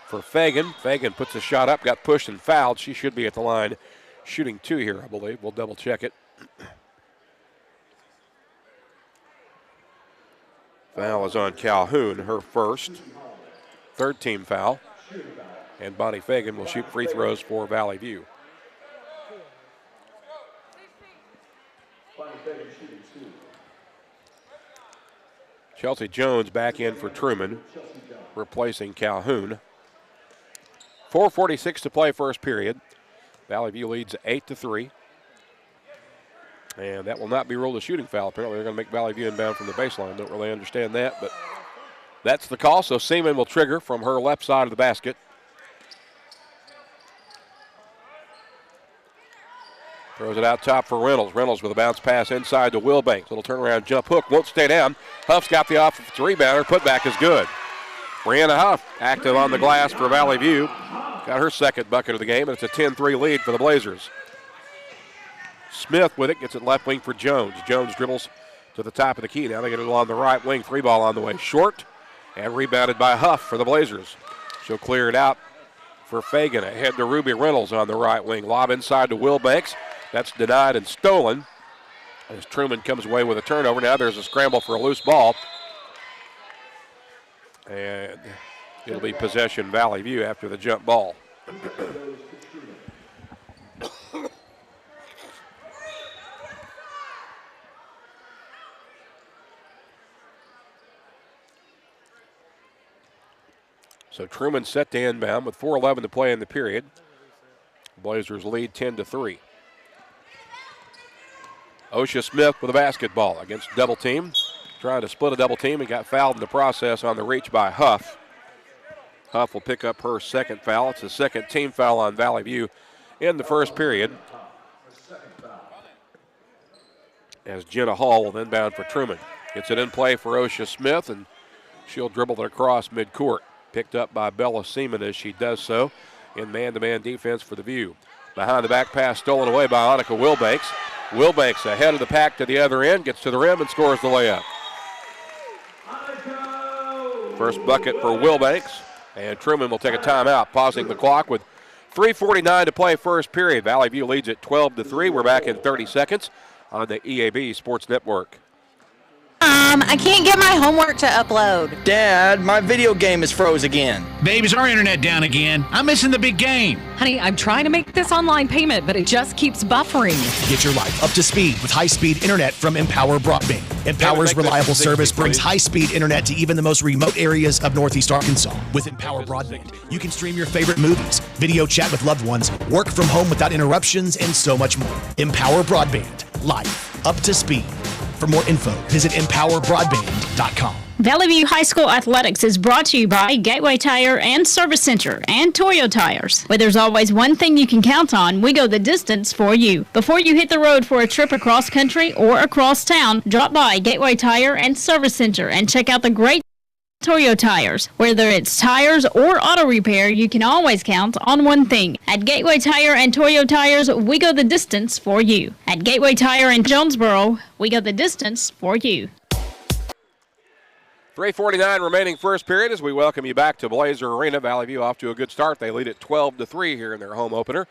for Fagan. Fagan puts a shot up, got pushed and fouled. She should be at the line shooting 2 here, I believe. We'll double check it. Foul is on Calhoun, her first. Third team foul. And Bonnie Fagan will shoot free throws for Valley View. Chelsea Jones back in for Trumann, replacing Calhoun. 4:46 to play first period. Valley View leads 8-3. And that will not be ruled a shooting foul. Apparently they're going to make Valley View inbound from the baseline. Don't really understand that, but that's the call. So Seaman will trigger from her left side of the basket. Throws it out top for Reynolds. Reynolds with a bounce pass inside to Wilbanks. Little turnaround jump hook. Won't stay down. Huff's got the offensive rebounder. Putback is good. Brianna Huff active on the glass for Valley View. Got her second bucket of the game, and it's a 10-3 lead for the Blazers. Smith with it. Gets it left wing for Jones. Jones dribbles to the top of the key. Now they get it along the right wing. 3 ball on the way. Short. And rebounded by Huff for the Blazers. She'll clear it out for Fagan. Ahead to Ruby Reynolds on the right wing. Lob inside to Wilbanks. That's denied and stolen as Trumann comes away with a turnover. Now there's a scramble for a loose ball. And it'll be possession Valley View after the jump ball. So Trumann set to inbound with 4:11 to play in the period. Blazers lead 10-3. Osha Smith with a basketball against double team. Trying to split a double team and got fouled in the process on the reach by Huff. Huff will pick up her second foul. It's the second team foul on Valley View in the first period. As Jenna Hall will inbound for Trumann. Gets it in play for Osha Smith, and she'll dribble it across midcourt. Picked up by Bella Seaman as she does so in man-to-man defense for the View. Behind the back pass stolen away by Annika Wilbanks. Wilbanks ahead of the pack to the other end, gets to the rim and scores the layup. First bucket for Wilbanks, and Trumann will take a timeout, pausing the clock with 3:49 to play first period. Valley View leads at 12-3. We're back in 30 seconds on the EAB Sports Network. I can't get my homework to upload. Dad, my video game is froze again. Babe, is our internet down again? I'm missing the big game. Honey, I'm trying to make this online payment, but it just keeps buffering. Get your life up to speed with high-speed internet from Empower Broadband. Empower's reliable service brings high-speed internet to even the most remote areas of Northeast Arkansas. With Empower Broadband, you can stream your favorite movies, video chat with loved ones, work from home without interruptions, and so much more. Empower Broadband. Life up to speed. For more info, visit empowerbroadband.com. Valley View High School Athletics is brought to you by Gateway Tire and Service Center and Toyo Tires. Where there's always one thing you can count on, we go the distance for you. Before you hit the road for a trip across country or across town, drop by Gateway Tire and Service Center and check out the great Toyo Tires. Whether it's tires or auto repair, you can always count on one thing. At Gateway Tire and Toyo Tires, we go the distance for you. At Gateway Tire in Jonesboro, we go the distance for you. 3:49 remaining first period as we welcome you back to Blazer Arena. Valley View off to a good start. They lead at 12-3 here in their home opener.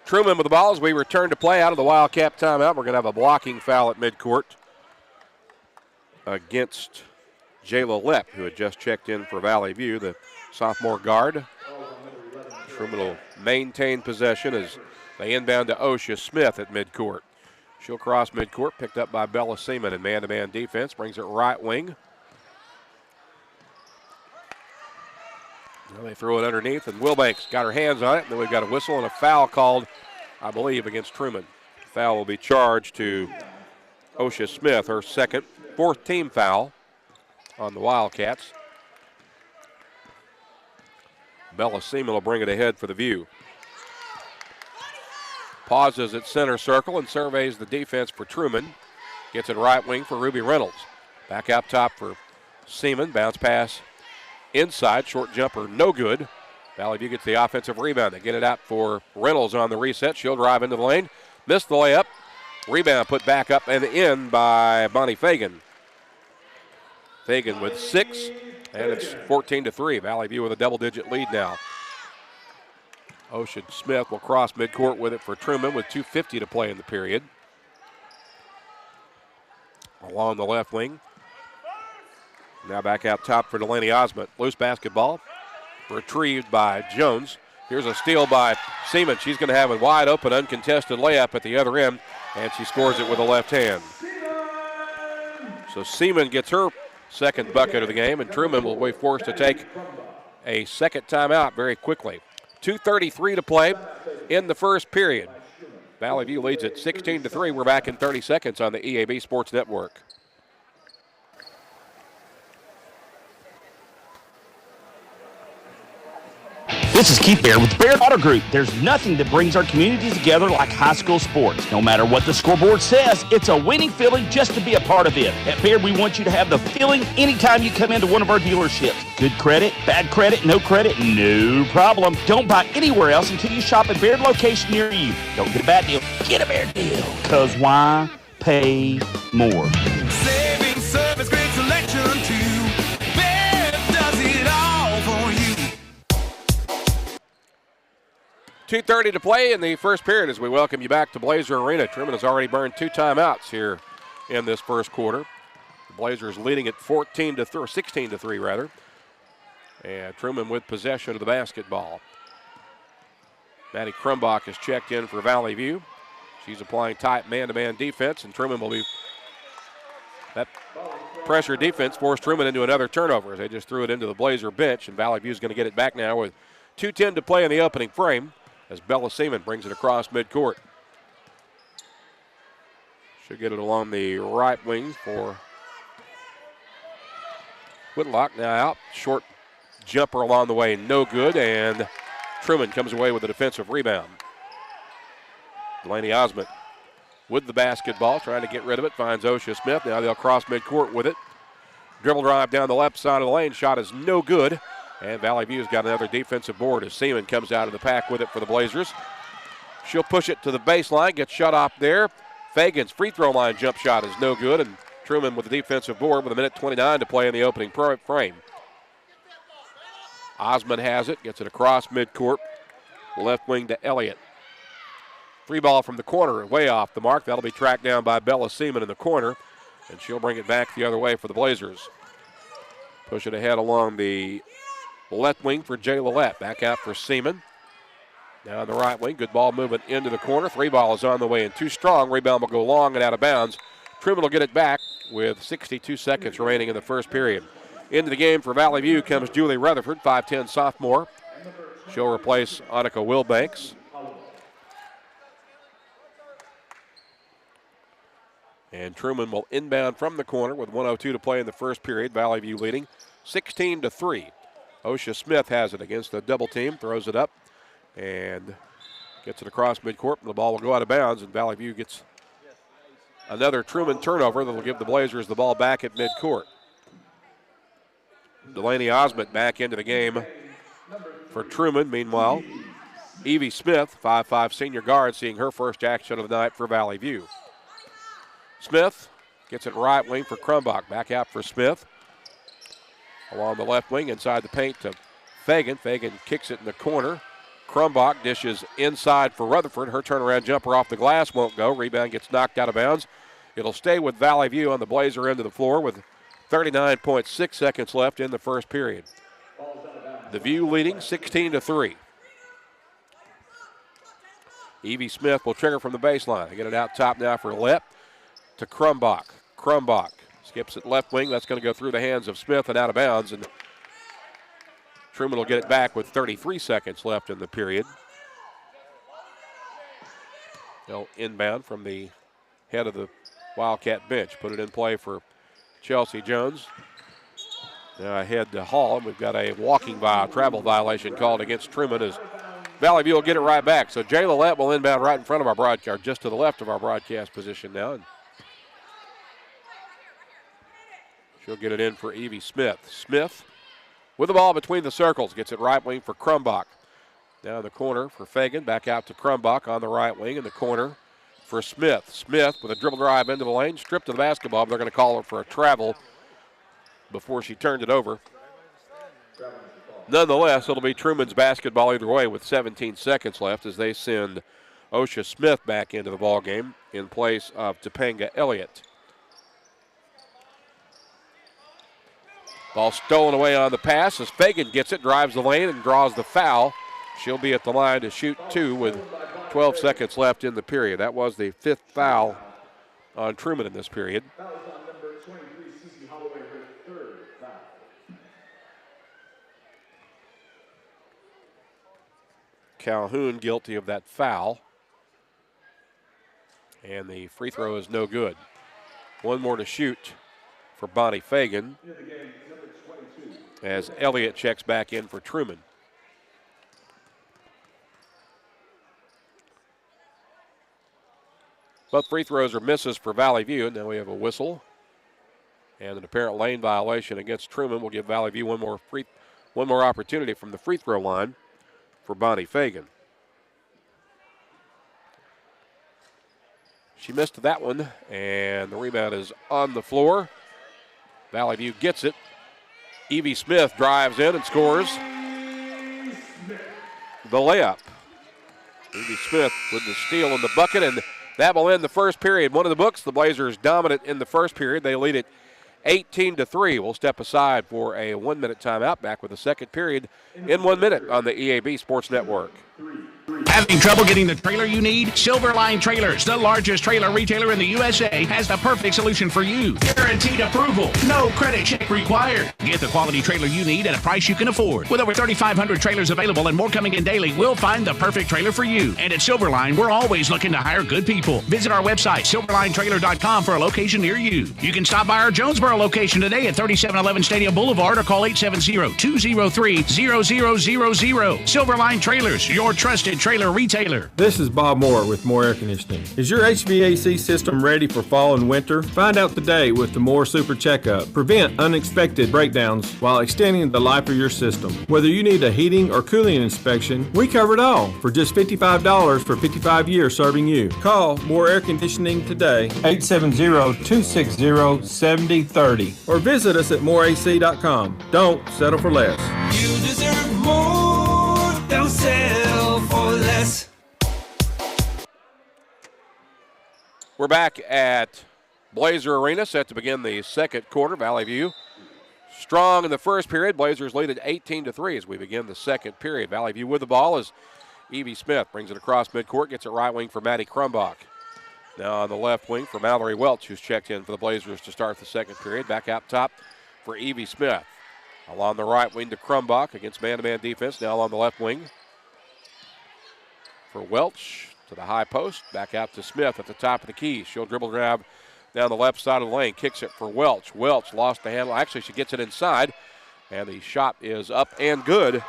Trumann with the ball as we return to play out of the Wildcat timeout. We're going to have a blocking foul at midcourt against Jayla Lepp, who had just checked in for Valley View, the sophomore guard. Trumann will maintain possession as they inbound to Osha Smith at midcourt. She'll cross midcourt, picked up by Bella Seaman in man-to-man defense, brings it right wing. Well, they throw it underneath, and Wilbanks got her hands on it, and then we've got a whistle and a foul called, I believe, against Trumann. Foul will be charged to Osha Smith, her fourth team foul on the Wildcats. Bella Seaman will bring it ahead for the View. Pauses at center circle and surveys the defense for Trumann. Gets it right wing for Ruby Reynolds. Back out top for Seaman, bounce pass inside, short jumper, no good. Valley View gets the offensive rebound. They get it out for Reynolds on the reset. She'll drive into the lane. Missed the layup. Rebound put back up and in by Bonnie Fagan. Fagan with 6, and it's 14-3. Valley View with a double-digit lead now. Ocean Smith will cross midcourt with it for Trumann with 2:50 to play in the period. Along the left wing. Now back out top for Delaney Osmond. Loose basketball retrieved by Jones. Here's a steal by Seaman. She's going to have a wide open, uncontested layup at the other end, and she scores it with a left hand. So Seaman gets her second bucket of the game, and Trumann will be forced to take a second timeout very quickly. 2:33 to play in the first period. Valley View leads at 16-3. We're back in 30 seconds on the EAB Sports Network. This is Keith Baird with Baird Auto Group. There's nothing that brings our community together like high school sports. No matter what the scoreboard says, it's a winning feeling just to be a part of it. At Baird, we want you to have the feeling anytime you come into one of our dealerships. Good credit, bad credit, no problem. Don't buy anywhere else until you shop at Baird location near you. Don't get a bad deal, get a Baird deal. Because why pay more? Saving service, great selection too. Baird does it all for you. 2:30 to play in the first period as we welcome you back to Blazer Arena. Trumann has already burned 2 timeouts here in this first quarter. The Blazers leading at 16-3 rather. And Trumann with possession of the basketball. Maddie Krumbach has checked in for Valley View. She's applying tight man-to-man defense, and Trumann will be. That pressure defense forced Trumann into another turnover as they just threw it into the Blazer bench, and Valley View is going to get it back now with 2:10 to play in the opening frame as Bella Seaman brings it across midcourt. She'll get it along the right wing for Whitlock. Now out, short jumper along the way, no good, and Trumann comes away with a defensive rebound. Delaney Osmond with the basketball, trying to get rid of it, finds Osha Smith. Now they'll cross midcourt with it. Dribble drive down the left side of the lane, shot is no good. And Valley View's got another defensive board as Seaman comes out of the pack with it for the Blazers. She'll push it to the baseline, gets shut off there. Fagan's free throw line jump shot is no good, and Trumann with the defensive board with 1:29 to play in the opening frame. Osmond has it, gets it across midcourt, left wing to Elliott. Free ball from the corner, way off the mark. That'll be tracked down by Bella Seaman in the corner. And she'll bring it back the other way for the Blazers. Push it ahead along the left wing for Jay Lillette. Back out for Seaman. Now on the right wing, good ball movement into the corner. 3 ball is on the way and too strong. Rebound will go long and out of bounds. Trumann will get it back with 62 seconds remaining in the first period. Into the game for Valley View comes Julie Rutherford, 5'10" sophomore. She'll replace Annika Wilbanks. And Trumann will inbound from the corner with 1:02 to play in the first period. Valley View leading 16-3. Osha Smith has it against the double team, throws it up and gets it across midcourt. And the ball will go out of bounds, and Valley View gets another Trumann turnover that will give the Blazers the ball back at midcourt. Delaney Osment back into the game for Trumann. Meanwhile, Evie Smith, 5'5" senior guard, seeing her first action of the night for Valley View. Smith gets it right wing for Crumbach. Back out for Smith. Along the left wing, inside the paint to Fagan. Fagan kicks it in the corner. Crumbach dishes inside for Rutherford. Her turnaround jumper off the glass won't go. Rebound gets knocked out of bounds. It'll stay with Valley View on the Blazer end of the floor with 39.6 seconds left in the first period. The View leading 16-3. Evie Smith will trigger from the baseline. They get it out top now for Lett to Crumbach. Crumbach skips it left wing. That's going to go through the hands of Smith and out of bounds. And Trumann will get it back with 33 seconds left in the period. They'll inbound from the head of the Wildcat bench. Put it in play for Chelsea Jones. Now ahead to Hall, and we've got a travel violation called against Trumann as Valley View will get it right back. So Jay Lillette will inbound right in front of our broadcast, just to the left of our broadcast position now. And she'll get it in for Evie Smith. Smith with the ball between the circles. Gets it right wing for Crumbach. Down the corner for Fagan. Back out to Crumbach on the right wing in the corner for Smith. Smith with a dribble drive into the lane. Stripped of the basketball, but they're going to call her for a travel before she turned it over. Nonetheless, it'll be Trumann's basketball either way with 17 seconds left as they send Osha Smith back into the ballgame in place of Topanga Elliott. Ball stolen away on the pass as Fagan gets it, drives the lane, and draws the foul. She'll be at the line to shoot 2 with 12 seconds left in the period. That was the 5th foul on Trumann in this period. Calhoun guilty of that foul. And the free throw is no good. One more to shoot for Bonnie Fagan as Elliott checks back in for Trumann. Both free throws are misses for Valley View. Now we have a whistle and an apparent lane violation against Trumann. We'll give Valley View one more opportunity from the free throw line for Bonnie Fagan. She missed that one, and the rebound is on the floor. Valley View gets it. Evie Smith drives in and scores the layup. Evie Smith with the steal in the bucket, and that will end the first period. One of the books, the Blazers dominant in the first period. They lead it 18-3. We'll step aside for a 1-minute timeout. Back with the second period in 1 minute on the EAB Sports Network. Having trouble getting the trailer you need? Silverline Trailers, the largest trailer retailer in the USA, has the perfect solution for you. Guaranteed approval. No credit check required. Get the quality trailer you need at a price you can afford. With over 3,500 trailers available and more coming in daily, we'll find the perfect trailer for you. And at Silverline, we're always looking to hire good people. Visit our website, silverlinetrailer.com, for a location near you. You can stop by our Jonesboro location today at 3711 Stadium Boulevard or call 870-203-0000. Silverline Trailers, your trusted trailer retailer. This is Bob Moore with Moore Air Conditioning. Is your HVAC system ready for fall and winter? Find out today with the Moore Super Checkup. Prevent unexpected breakdowns while extending the life of your system. Whether you need a heating or cooling inspection, we cover it all for just $55 for 55 years serving you. Call Moore Air Conditioning today, 870-260-7030, or visit us at mooreac.com. Don't settle for less. You deserve more. Don't settle for less. We're back at Blazer Arena set to begin the second quarter. Valley View strong in the first period. Blazers lead at 18-3 as we begin the second period. Valley View with the ball as Evie Smith brings it across midcourt, gets it right wing for Maddie Krumbach. Now on the left wing for Mallory Welch, who's checked in for the Blazers to start the second period. Back out top for Evie Smith. Along the right wing to Krumbach against man-to-man defense. Now on the left wing for Welch to the high post. Back out to Smith at the top of the key. She'll dribble grab down the left side of the lane. Kicks it for Welch. Welch lost the handle. Actually, she gets it inside. And the shot is up and good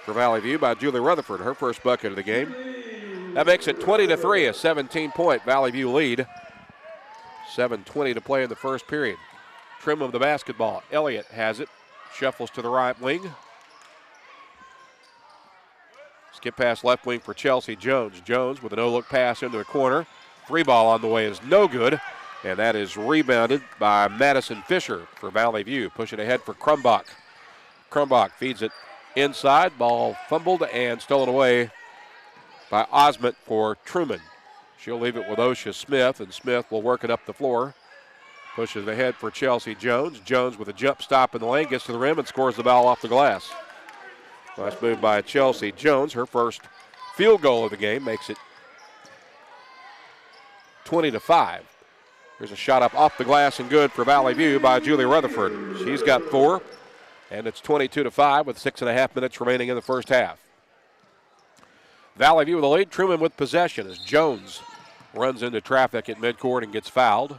for Valley View by Julie Rutherford. Her first bucket of the game. That makes it 20-3, a 17-point Valley View lead. 7:20 to play in the first period. Trumann with the basketball. Elliott has it. Shuffles to the right wing. Skip pass left wing for Chelsea Jones. Jones with a no-look pass into the corner. Free ball on the way is no good. And that is rebounded by Madison Fisher for Valley View. Push it ahead for Krumbach. Krumbach feeds it inside. Ball fumbled and stolen away by Osment for Trumann. She'll leave it with Osha Smith, and Smith will work it up the floor. Pushes ahead for Chelsea Jones. Jones with a jump stop in the lane, gets to the rim and scores the ball off the glass. Nice move by Chelsea Jones. Her first field goal of the game makes it 20-5. Here's a shot up off the glass and good for Valley View by Julie Rutherford. She's got 4, and it's 22-5 with 6.5 minutes remaining in the first half. Valley View with the lead. Trumann with possession as Jones runs into traffic at midcourt and gets fouled.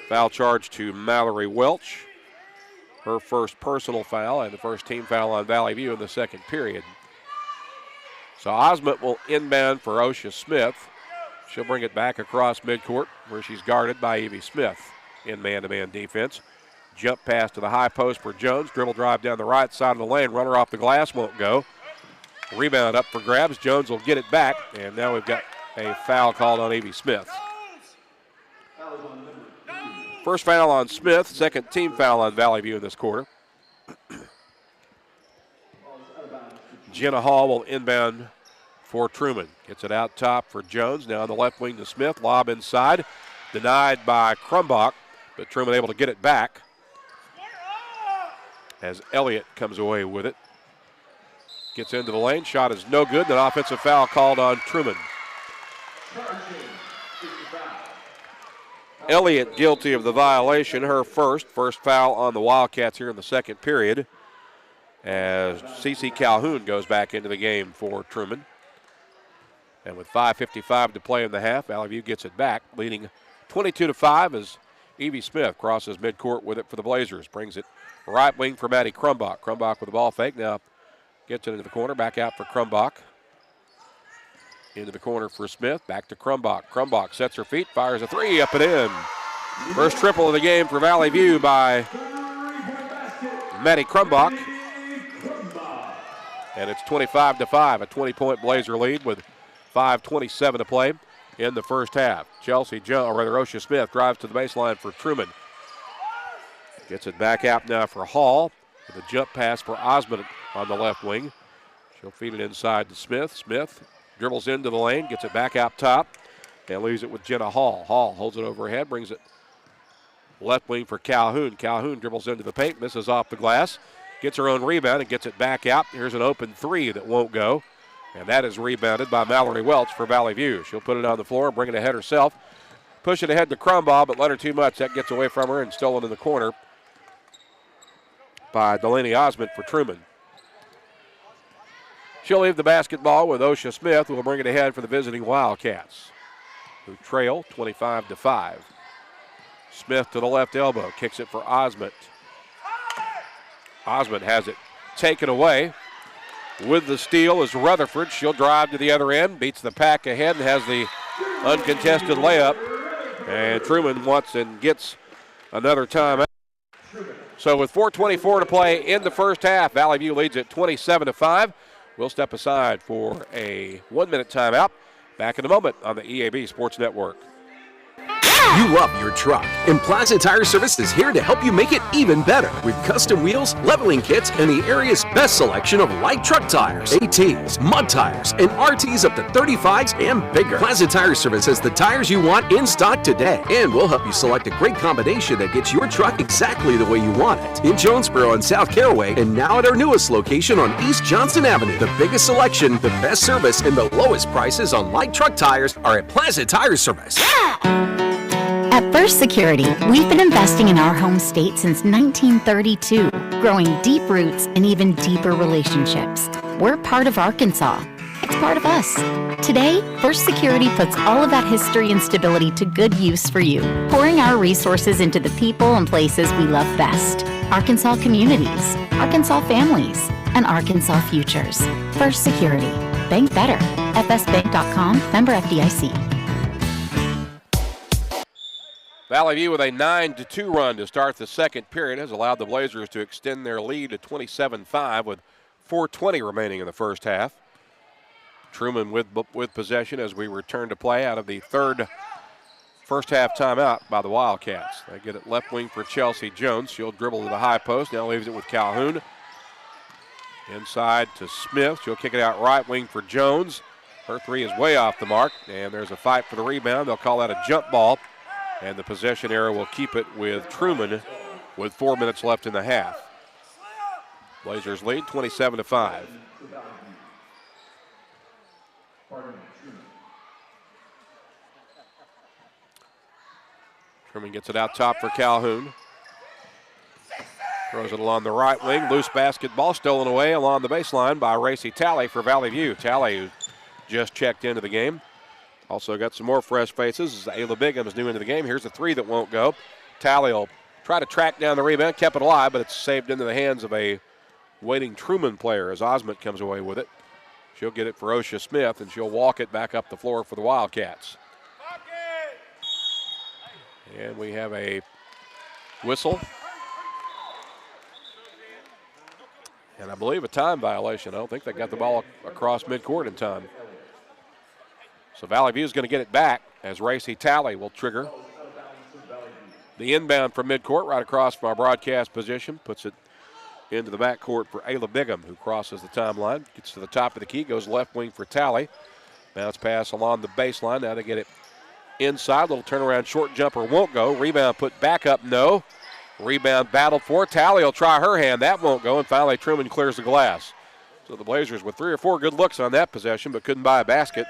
Foul charge to Mallory Welch. Her first personal foul and the first team foul on Valley View in the second period. So Osment will inbound for Osha Smith. She'll bring it back across midcourt where she's guarded by Evie Smith in man-to-man defense. Jump pass to the high post for Jones. Dribble drive down the right side of the lane. Runner off the glass, won't go. Rebound up for grabs. Jones will get it back, and now we've got a foul called on Evie Smith. First foul on Smith, second team foul on Valley View in this quarter. Jenna Hall will inbound for Trumann. Gets it out top for Jones. Now on the left wing to Smith. Lob inside. Denied by Krumbach, but Trumann able to get it back as Elliott comes away with it. Gets into the lane. Shot is no good. An offensive foul called on Trumann. Elliott guilty of the violation. Her first foul on the Wildcats here in the second period as Cece Calhoun goes back into the game for Trumann. And with 5:55 to play in the half, Valley View gets it back, leading 22-5 as Evie Smith crosses midcourt with it for the Blazers. Brings it right wing for Maddie Krumbach. Krumbach with the ball fake. Now gets it into the corner. Back out for Krumbach. Into the corner for Smith. Back to Krumbach. Krumbach sets her feet. Fires a three. Up and in. First triple of the game for Valley View by Maddie Krumbach. And it's 25-5. A 20-point Blazer lead with 5:27 to play in the first half. Osha Smith drives to the baseline for Trumann. Gets it back out now for Hall with a jump pass for Osmond on the left wing. She'll feed it inside to Smith. Smith dribbles into the lane, gets it back out top, and leaves it with Jenna Hall. Hall holds it overhead, brings it left wing for Calhoun. Calhoun dribbles into the paint, misses off the glass, gets her own rebound and gets it back out. Here's an open three that won't go. And that is rebounded by Mallory Welch for Valley View. She'll put it on the floor, bring it ahead herself. Push it ahead to Krumbach, but let her too much. That gets away from her and stolen in the corner by Delaney Osment for Trumann. She'll leave the basketball with Osha Smith, who will bring it ahead for the visiting Wildcats, who trail 25-5. Smith to the left elbow, kicks it for Osment. Osment has it taken away. With the steal is Rutherford. She'll drive to the other end, beats the pack ahead, and has the uncontested layup. And Trumann wants and gets another timeout. So with 4:24 to play in the first half, Valley View leads at 27-5. We'll step aside for a 1-minute timeout. Back in a moment on the EAB Sports Network. You love your truck, and Plaza Tire Service is here to help you make it even better with custom wheels, leveling kits, and the area's best selection of light truck tires, ATs, mud tires, and RTs up to 35s and bigger. Plaza Tire Service has the tires you want in stock today, and we'll help you select a great combination that gets your truck exactly the way you want it. In Jonesboro and South Caraway, and now at our newest location on East Johnson Avenue. The biggest selection, the best service, and the lowest prices on light truck tires are at Plaza Tire Service. At First Security, we've been investing in our home state since 1932, growing deep roots and even deeper relationships. We're part of Arkansas. It's part of us. Today, First Security puts all of that history and stability to good use for you, pouring our resources into the people and places we love best. Arkansas communities, Arkansas families, and Arkansas futures. First Security. Bank better. fsbank.com, member FDIC. Valley View with a 9-2 run to start the second period has allowed the Blazers to extend their lead to 27-5 with 4:20 remaining in the first half. Trumann with possession as we return to play out of the first half timeout by the Wildcats. They get it left wing for Chelsea Jones. She'll dribble to the high post. Now leaves it with Calhoun. Inside to Smith. She'll kick it out right wing for Jones. Her three is way off the mark, and there's a fight for the rebound. They'll call that a jump ball, and the possession arrow will keep it with Trumann with 4 minutes left in the half. Blazers lead 27-5. Trumann gets it out top for Calhoun. Throws it along the right wing. Loose basketball stolen away along the baseline by Racy Talley for Valley View. Talley, who just checked into the game. Also got some more fresh faces as Ayla Bigham is new into the game. Here's a three that won't go. Talley will try to track down the rebound. Kept it alive, but it's saved into the hands of a waiting Trumann player as Osmond comes away with it. She'll get it for Osha Smith, and she'll walk it back up the floor for the Wildcats. And we have a whistle. And I believe a time violation. I don't think they got the ball across midcourt in time. So Valley View is going to get it back as Racy Talley will trigger the inbound from midcourt right across from our broadcast position. Puts it into the backcourt for Ayla Bigham, who crosses the timeline. Gets to the top of the key, goes left wing for Talley. Bounce pass along the baseline. Now they get it inside. Little turnaround short jumper won't go. Rebound put back up, no. Rebound battled for. Talley will try her hand. That won't go. And finally Trumann clears the glass. So the Blazers with 3 or 4 good looks on that possession, but couldn't buy a basket.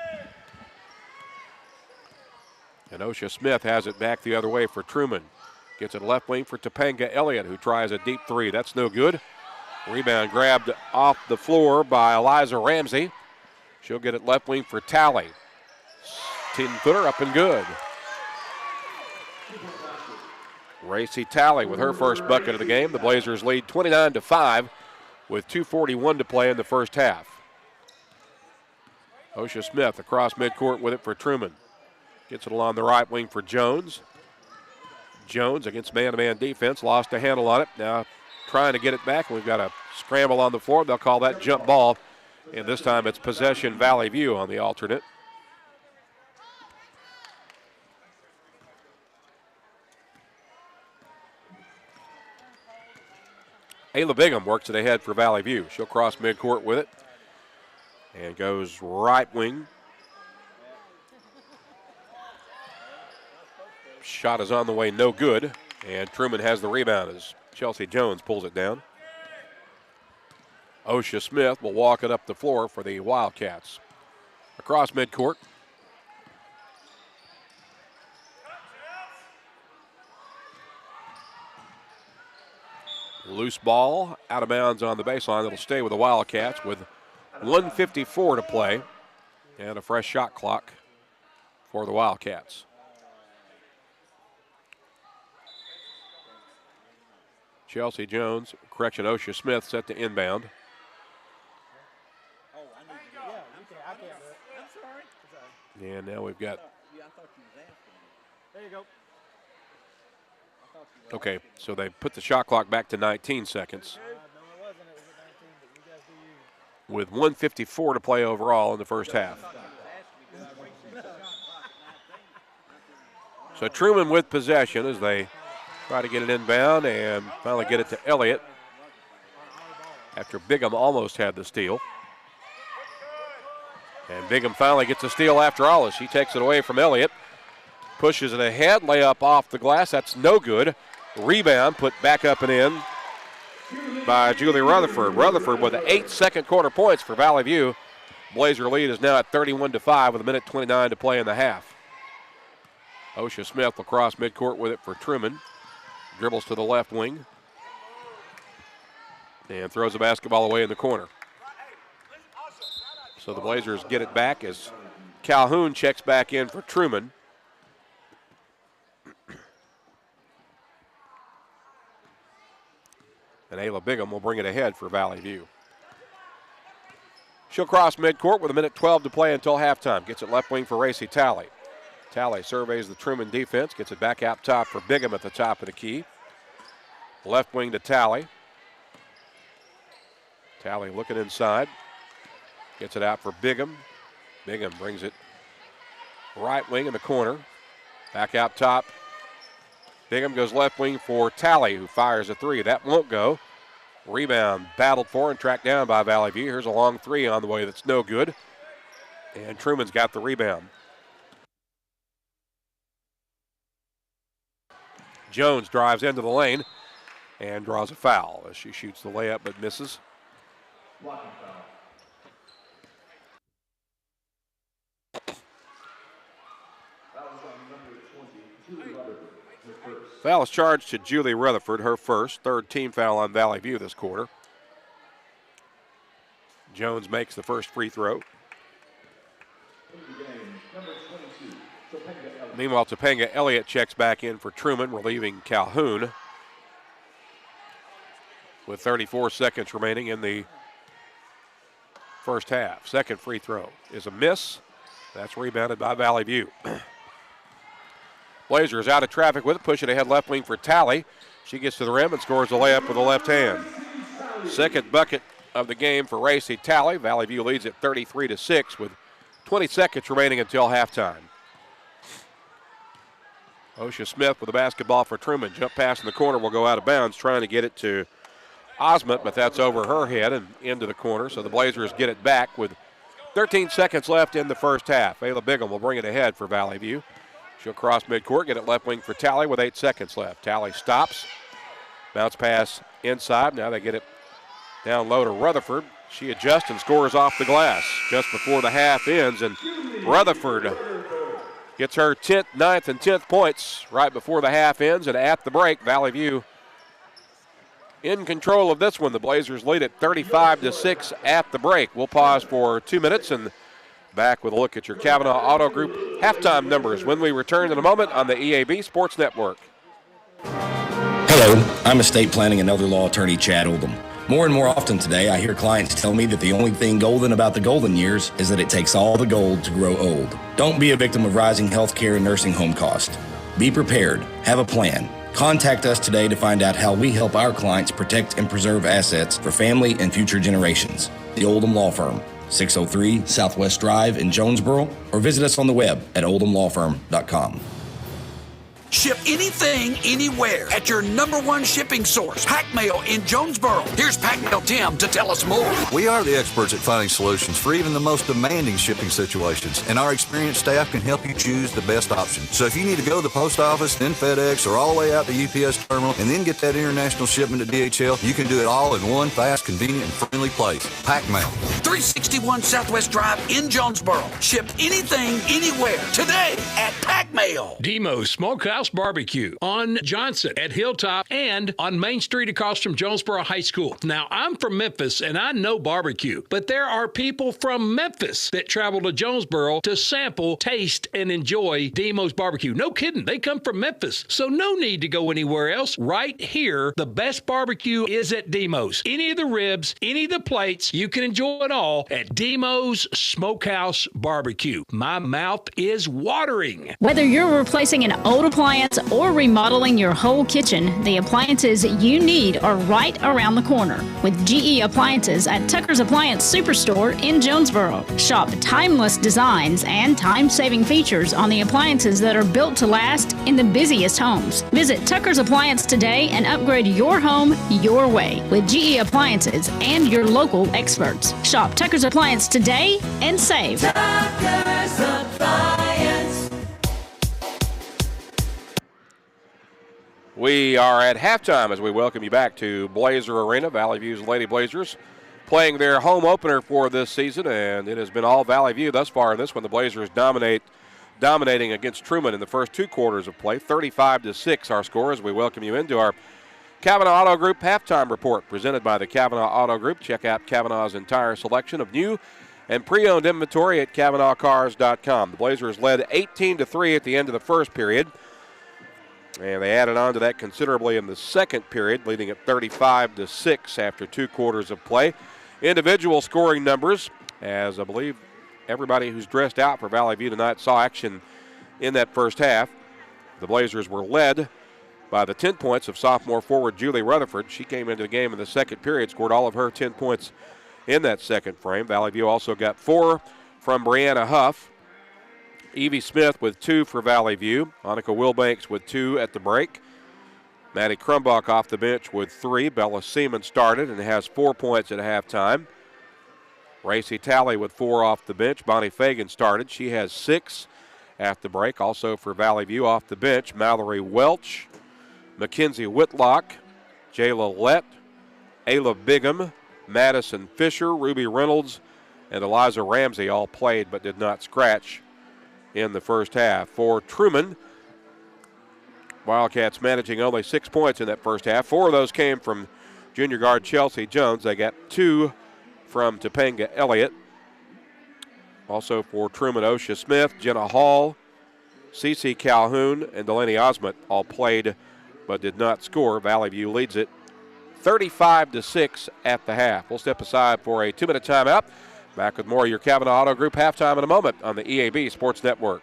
And Osha Smith has it back the other way for Trumann. Gets it left wing for Topanga Elliott, who tries a deep three. That's no good. Rebound grabbed off the floor by Eliza Ramsey. She'll get it left wing for Talley. 10-footer up and good. Racy Talley with her first bucket of the game. The Blazers lead 29-5 with 2:41 to play in the first half. Osha Smith across midcourt with it for Trumann. Gets it along the right wing for Jones. Jones against man-to-man defense, lost a handle on it. Now trying to get it back, and we've got a scramble on the floor. They'll call that jump ball, and this time it's possession Valley View on the alternate. Ayla Bigham works it ahead for Valley View. She'll cross midcourt with it and goes right wing. Shot is on the way, no good. And Trumann has the rebound as Chelsea Jones pulls it down. Osha Smith will walk it up the floor for the Wildcats. Across midcourt. Loose ball out of bounds on the baseline. It'll stay with the Wildcats with 1:54 to play and a fresh shot clock for the Wildcats. Chelsea Jones, Osha Smith set to inbound. And now we've got. There you go. Okay, so they put the shot clock back to 19 seconds. With 1:54 to play overall in the first half. So Trumann with possession as they try to get it inbound and finally get it to Elliott after Bigham almost had the steal. And Bigham finally gets a steal after all as she takes it away from Elliott. Pushes it ahead, layup off the glass. That's no good. Rebound put back up and in by Julie Rutherford. Rutherford with 8 second quarter points for Valley View. Blazer lead is now at 31-5 with 1:29 to play in the half. Osha Smith will cross midcourt with it for Truman. Dribbles to the left wing. And throws the basketball away in the corner. So the Blazers get it back as Calhoun checks back in for Truman. And Ayla Bigham will bring it ahead for Valley View. She'll cross midcourt with 1:12 to play until halftime. Gets it left wing for Racy Talley. Talley surveys the Truman defense. Gets it back out top for Bigham at the top of the key. Left wing to Talley. Talley looking inside. Gets it out for Bigham. Bigham brings it right wing in the corner. Back out top. Bigham goes left wing for Talley, who fires a three. That won't go. Rebound battled for and tracked down by Valley View. Here's a long three on the way that's no good. And Truman's got the rebound. Jones drives into the lane and draws a foul as she shoots the layup but misses. Foul is charged to Julie Rutherford, her first, third team foul on Valley View this quarter. Jones makes the first free throw. Meanwhile, Topanga Elliott checks back in for Truman, relieving Calhoun. With 34 seconds remaining in the first half. Second free throw is a miss. That's rebounded by Valley View. Blazers out of traffic with it, push it ahead left wing for Talley. She gets to the rim and scores a layup with the left hand. Second bucket of the game for Racy Talley. Valley View leads at 33-6 with 20 seconds remaining until halftime. Osha Smith with the basketball for Truman. Jump pass in the corner will go out of bounds, trying to get it to Osmond, but that's over her head and into the corner. So the Blazers get it back with 13 seconds left in the first half. Ayla Bigham will bring it ahead for Valley View. She'll cross midcourt, get it left wing for Talley with 8 seconds left. Talley stops. Bounce pass inside. Now they get it down low to Rutherford. She adjusts and scores off the glass just before the half ends. And Rutherford gets her 10th, 9th, and 10th points right before the half ends. And at the break, Valley View in control of this one. The Blazers lead at 35-6 at the break. We'll pause for 2 minutes and back with a look at your Kavanaugh Auto Group halftime numbers when we return in a moment on the EAB Sports Network. Hello, I'm estate planning and elder law attorney Chad Oldham. More and more often today, I hear clients tell me that the only thing golden about the golden years is that it takes all the gold to grow old. Don't be a victim of rising healthcare and nursing home costs. Be prepared. Have a plan. Contact us today to find out how we help our clients protect and preserve assets for family and future generations. The Oldham Law Firm, 603 Southwest Drive in Jonesboro, or visit us on the web at oldhamlawfirm.com. Ship anything, anywhere at your #1 shipping source, Pack Mail in Jonesboro. Here's Pack Mail Tim to tell us more. We are the experts at finding solutions for even the most demanding shipping situations, and our experienced staff can help you choose the best option. So if you need to go to the post office, then FedEx, or all the way out to UPS terminal, and then get that international shipment to DHL, you can do it all in one fast, convenient, and friendly place. Pack Mail. 361 Southwest Drive in Jonesboro. Ship anything, anywhere, today at Pack Mail. Demo's Smokehouse Barbecue on Johnson at Hilltop and on Main Street across from Jonesboro High School. Now, I'm from Memphis and I know barbecue, but there are people from Memphis that travel to Jonesboro to sample, taste, and enjoy Demo's Barbecue. No kidding, they come from Memphis, so no need to go anywhere else. Right here, the best barbecue is at Demo's. Any of the ribs, any of the plates, you can enjoy it all at Demo's Smokehouse Barbecue. My mouth is watering. Whether you're replacing an old appliance appliance, or remodeling your whole kitchen, the appliances you need are right around the corner with GE Appliances at Tucker's Appliance Superstore in Jonesboro. Shop timeless designs and time-saving features on the appliances that are built to last in the busiest homes. Visit Tucker's Appliance today and upgrade your home your way with GE Appliances and your local experts. Shop Tucker's Appliance today and save. Tucker's Appliance. We are at halftime as we welcome you back to Blazer Arena. Valley View's Lady Blazers playing their home opener for this season, and it has been all Valley View thus far in this one. The Blazers dominating against Trumann in the first two quarters of play. 35-6 our score as we welcome you into our Kavanaugh Auto Group halftime report presented by the Kavanaugh Auto Group. Check out Kavanaugh's entire selection of new and pre-owned inventory at KavanaughCars.com. The Blazers led 18-3 at the end of the first period, and they added on to that considerably in the second period, leading at 35-6 after two quarters of play. Individual scoring numbers, as I believe everybody who's dressed out for Valley View tonight saw action in that first half. The Blazers were led by the 10 points of sophomore forward Julie Rutherford. She came into the game in the second period, scored all of her 10 points in that second frame. Valley View also got 4 from Brianna Huff. Evie Smith with 2 for Valley View. Annika Wilbanks with 2 at the break. Maddie Crumbach off the bench with 3. Bella Seaman started and has 4 points at halftime. Racy Talley with 4 off the bench. Bonnie Fagan started. She has 6 at the break. Also for Valley View off the bench, Mallory Welch, Mackenzie Whitlock, Jayla Lett, Ayla Bigham, Madison Fisher, Ruby Reynolds, and Eliza Ramsey all played but did not scratch in the first half. For Trumann, Wildcats managing only 6 points in that first half. 4 of those came from junior guard Chelsea Jones. They got 2 from Topanga Elliott. Also for Trumann, Osha Smith, Jenna Hall, Cece Calhoun, and Delaney Osment all played but did not score. Valley View leads it 35-6 at the half. We'll step aside for a 2-minute timeout. Back with more of your Kavanaugh Auto Group halftime in a moment on the EAB Sports Network.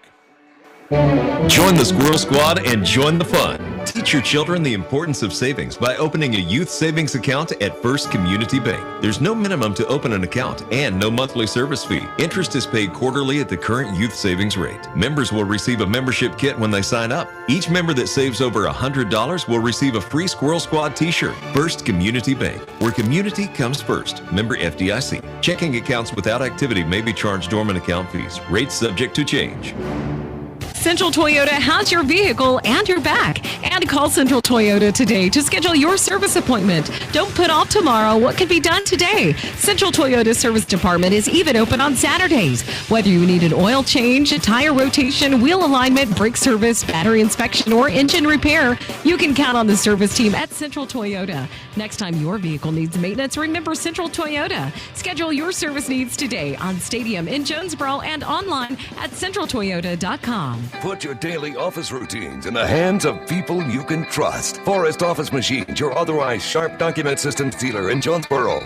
Join the Squirrel Squad and join the fun. Teach your children the importance of savings by opening a youth savings account at First Community Bank. There's no minimum to open an account and no monthly service fee. Interest is paid quarterly at the current youth savings rate. Members will receive a membership kit when they sign up. Each member that saves over $100 will receive a free Squirrel Squad t-shirt. First Community Bank, where community comes first. Member FDIC. Checking accounts without activity may be charged dormant account fees. Rates subject to change. Central Toyota has your vehicle and your back. And call Central Toyota today to schedule your service appointment. Don't put off tomorrow what can be done today. Central Toyota Service Department is even open on Saturdays. Whether you need an oil change, a tire rotation, wheel alignment, brake service, battery inspection, or engine repair, you can count on the service team at Central Toyota. Next time your vehicle needs maintenance, remember Central Toyota. Schedule your service needs today on Stadium in Jonesboro and online at centraltoyota.com. Put your daily office routines in the hands of people you can trust. Forrest Office Machines, your authorized Sharp document systems dealer in Jonesboro.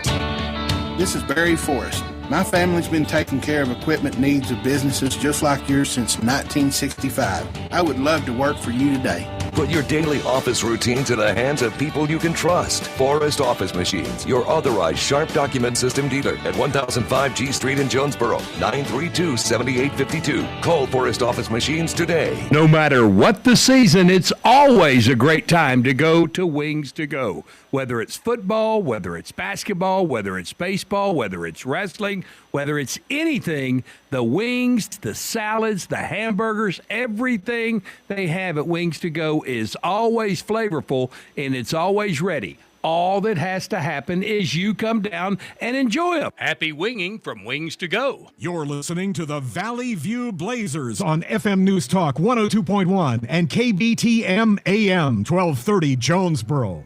This is Barry Forrest. My family's been taking care of equipment needs of businesses just like yours since 1965. I would love to work for you today. Put your daily office routines in the hands of people you can trust. Forrest Office Machines, your authorized Sharp document system dealer at 1005 G Street in Jonesboro, 932-7852. Call Forrest Office Machines today. No matter what the season, it's always a great time to go to Wings to Go. Whether it's football, whether it's basketball, whether it's baseball, whether it's wrestling, whether it's anything, the wings, the salads, the hamburgers, everything they have at Wings to Go is always flavorful and it's always ready. All that has to happen is you come down and enjoy them. Happy winging from Wings to Go. You're listening to the Valley View Blazers on FM News Talk 102.1 and KBTM AM 1230 Jonesboro.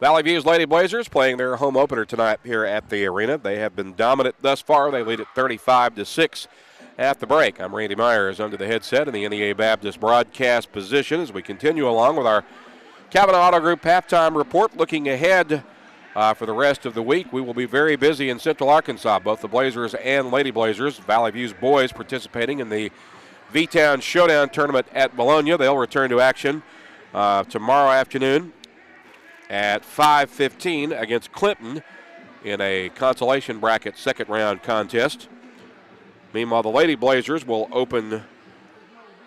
Valley View's Lady Blazers playing their home opener tonight here at the arena. They have been dominant thus far. They lead at 35-6 at the break. I'm Randy Myers under the headset in the NEA Baptist broadcast position as we continue along with our Kavanaugh Auto Group halftime report. Looking ahead for the rest of the week, we will be very busy in Central Arkansas, both the Blazers and Lady Blazers. Valley View's boys participating in the V-Town Showdown Tournament at Bologna. They'll return to action tomorrow afternoon at 5:15 against Clinton in a consolation bracket second round contest. Meanwhile, the Lady Blazers will open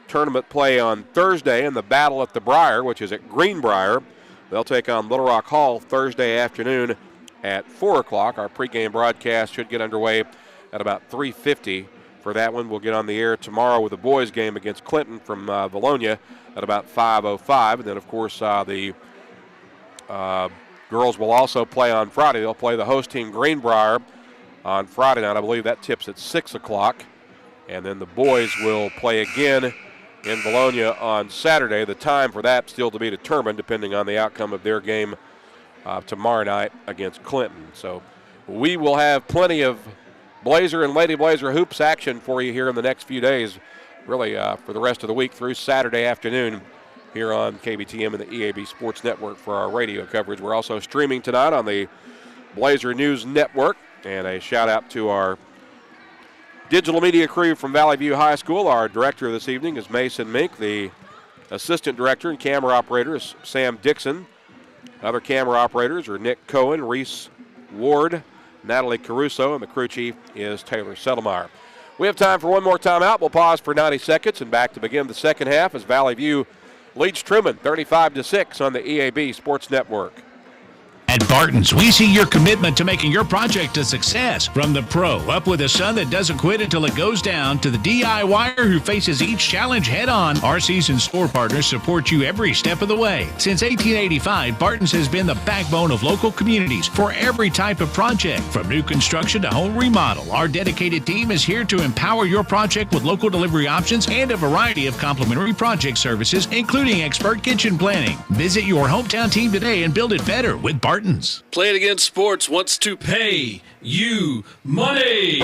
tournament play on Thursday in the Battle at the Briar, which is at Greenbrier. They'll take on Little Rock Hall Thursday afternoon at 4 o'clock. Our pregame broadcast should get underway at about 3:50 for that one. We'll get on the air tomorrow with the boys game against Clinton from Bologna at about 5:05. And then, of course, the girls will also play on Friday. They'll play the host team Greenbrier on Friday night. I believe that tips at 6 o'clock. And then the boys will play again in Bologna on Saturday. The time for that still to be determined depending on the outcome of their game tomorrow night against Clinton. So we will have plenty of Blazer and Lady Blazer hoops action for you here in the next few days, really for the rest of the week through Saturday afternoon here on KBTM and the EAB Sports Network for our radio coverage. We're also streaming tonight on the Blazer News Network. And a shout out to our digital media crew from Valley View High School. Our director this evening is Mason Mink. The assistant director and camera operator is Sam Dixon. Other camera operators are Nick Cohen, Reese Ward, Natalie Caruso, and the crew chief is Taylor Settlemeyer. We have time for one more timeout. We'll pause for 90 seconds and back to begin the second half as Valley View leads Trumann 35-6 on the EAB Sports Network. At Barton's, we see your commitment to making your project a success. From the pro, up with a son that doesn't quit until it goes down, to the DIYer who faces each challenge head-on, our seasoned store partners support you every step of the way. Since 1885, Barton's has been the backbone of local communities for every type of project. From new construction to home remodel, our dedicated team is here to empower your project with local delivery options and a variety of complimentary project services, including expert kitchen planning. Visit your hometown team today and build it better with Barton's. Play It Again Sports wants to pay you money.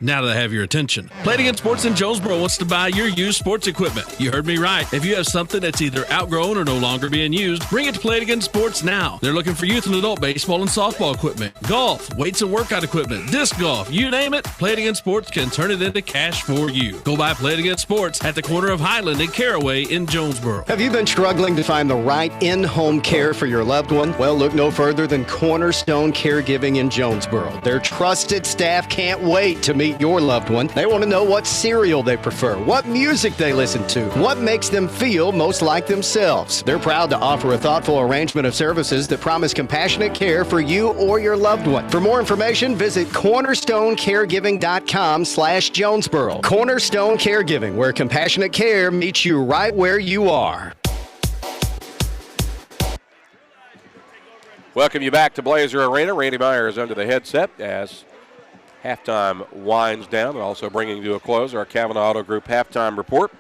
Now that I have your attention, Play It Again Sports in Jonesboro wants to buy your used sports equipment. You heard me right. If you have something that's either outgrown or no longer being used, bring it to Play It Again Sports now. They're looking for youth and adult baseball and softball equipment, golf, weights and workout equipment, disc golf, you name it. Play It Again Sports can turn it into cash for you. Go by Play It Again Sports at the corner of Highland and Caraway in Jonesboro. Have you been struggling to find the right in-home care for your loved one? Well, look no further than Cornerstone Caregiving in Jonesboro. Their trusted staff can't wait to meet your loved one. They want to know what cereal they prefer, what music they listen to, what makes them feel most like themselves. They're proud to offer a thoughtful arrangement of services that promise compassionate care for you or your loved one. For more information, visit cornerstonecaregiving.com/Jonesboro. Cornerstone Caregiving, where compassionate care meets you right where you are. Welcome you back to Blazer Arena. Randy Meyer is under the headset as halftime winds down, and also bringing to a close our Kavanaugh Auto Group halftime report.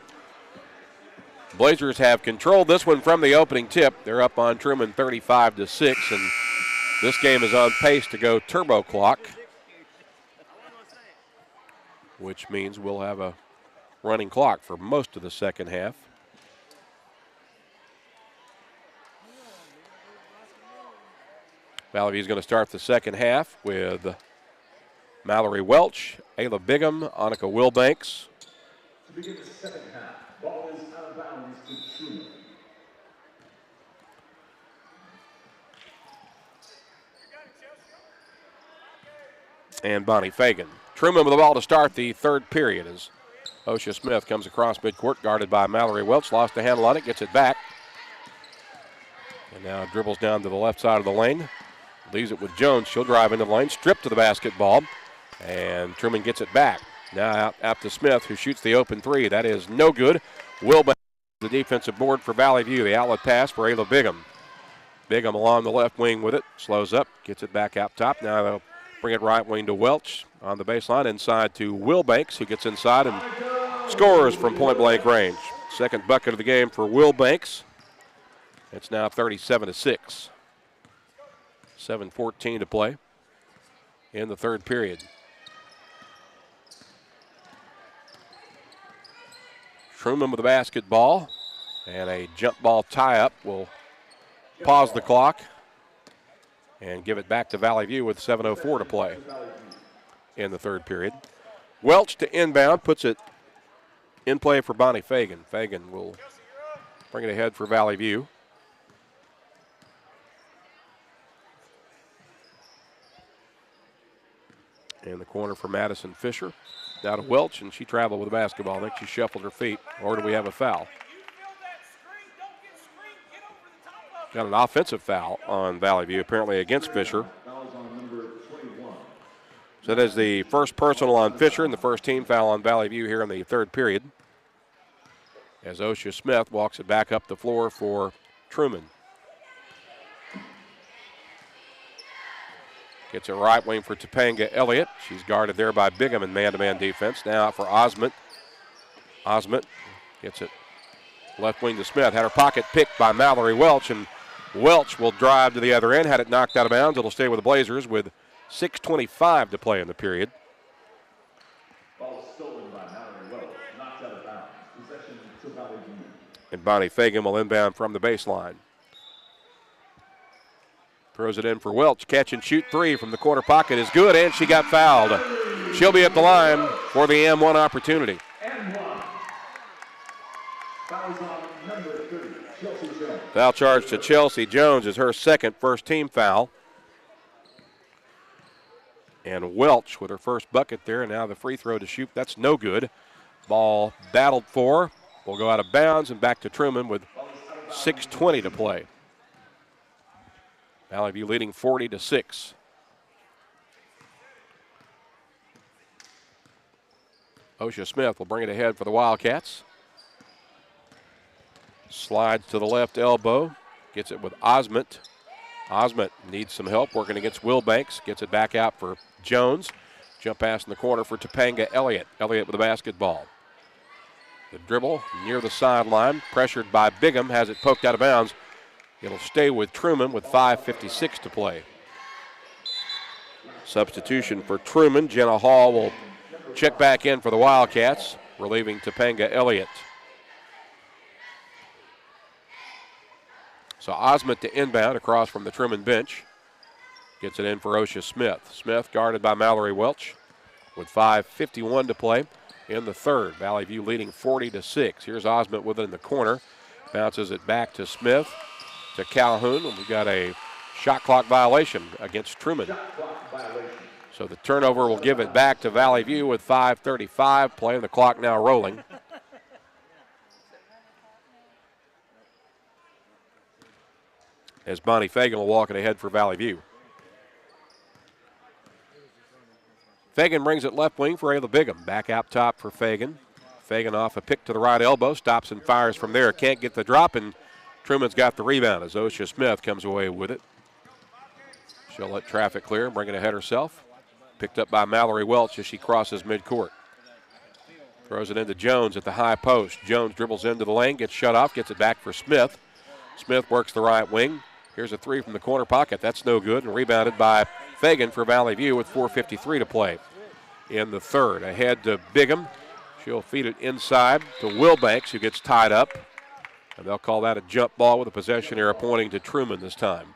Blazers have controlled this one from the opening tip. They're up on Trumann 35-6, and this game is on pace to go turbo clock, which means we'll have a running clock for most of the second half. Valley View is going to start the second half with Mallory Welch, Ayla Bigham, Annika Wilbanks. To begin the second half, ball is out of bounds to Trumann. And Bonnie Fagan. Trumann with the ball to start the third period as Osha Smith comes across midcourt, guarded by Mallory Welch, lost the handle on it, gets it back. And now dribbles down to the left side of the lane, leaves it with Jones. She'll drive into the lane, strip to the basketball. And Trumann gets it back. Now out to Smith, who shoots the open three. That is no good. Wilbanks, the defensive board for Valley View. The outlet pass for Ayla Bigham. Bigham along the left wing with it. Slows up, gets it back out top. Now they'll bring it right wing to Welch on the baseline. Inside to Wilbanks, who gets inside and scores from point-blank range. Second bucket of the game for Wilbanks. It's now 37-6. 7:14 to play in the third period. Trumann with the basketball, and a jump ball tie-up will pause the clock and give it back to Valley View with 7:04 to play in the third period. Welch to inbound, puts it in play for Bonnie Fagan. Fagan will bring it ahead for Valley View. In the corner for Madison Fisher. Now to Welch, and she traveled with the basketball. I think she shuffled her feet. Or do we have a foul? Got an offensive foul on Valley View, apparently against Fisher. So that is the first personal on Fisher and the first team foul on Valley View here in the third period. As Osha Smith walks it back up the floor for Trumann. Gets it right wing for Topanga Elliott. She's guarded there by Bigham in man-to-man defense. Now out for Osment. Osment gets it left wing to Smith. Had her pocket picked by Mallory Welch, and Welch will drive to the other end. Had it knocked out of bounds. It'll stay with the Blazers with 6:25 to play in the period. Ball stolen by Mallory Welch. Knocked out of bounds. Possession to Valley View. And Bonnie Fagan will inbound from the baseline. Throws it in for Welch. Catch and shoot three from the corner pocket is good, and she got fouled. She'll be at the line for the M1 opportunity. M1. Fouls on number 30, Chelsea Jones. Foul charge to Chelsea Jones is her second first team foul. And Welch with her first bucket there, and now the free throw to shoot. That's no good. Ball battled for. Will go out of bounds and back to Trumann with 6:20 to play. Valley View leading 40-6. Osha Smith will bring it ahead for the Wildcats. Slides to the left elbow. Gets it with Osment. Osment needs some help working against Wilbanks. Gets it back out for Jones. Jump pass in the corner for Topanga Elliott. Elliott with the basketball. The dribble near the sideline. Pressured by Bigham. Has it poked out of bounds. It'll stay with Trumann with 5:56 to play. Substitution for Trumann. Jenna Hall will check back in for the Wildcats, relieving Topanga Elliott. So Osment to inbound across from the Trumann bench. Gets it in for Osha Smith. Smith guarded by Mallory Welch with 5:51 to play in the third. Valley View leading 40-6. Here's Osment with it in the corner. Bounces it back to Smith. To Calhoun, and we got a shot clock violation against Trumann. So the turnover will give it back to Valley View with 5:35 play, and the clock now rolling. As Bonnie Fagan will walk it ahead for Valley View. Fagan brings it left wing for Ayla Bigham. Back out top for Fagan. Fagan off a pick to the right elbow, stops and fires from there. Can't get the drop, and Trumann's got the rebound as Osha Smith comes away with it. She'll let traffic clear and bring it ahead herself. Picked up by Mallory Welch as she crosses midcourt. Throws it into Jones at the high post. Jones dribbles into the lane, gets shut off, gets it back for Smith. Smith works the right wing. Here's a three from the corner pocket. That's no good, and rebounded by Fagan for Valley View with 4:53 to play in the third. Ahead to Bigham. She'll feed it inside to Wilbanks, who gets tied up. And they'll call that a jump ball with a possession error pointing to Trumann this time.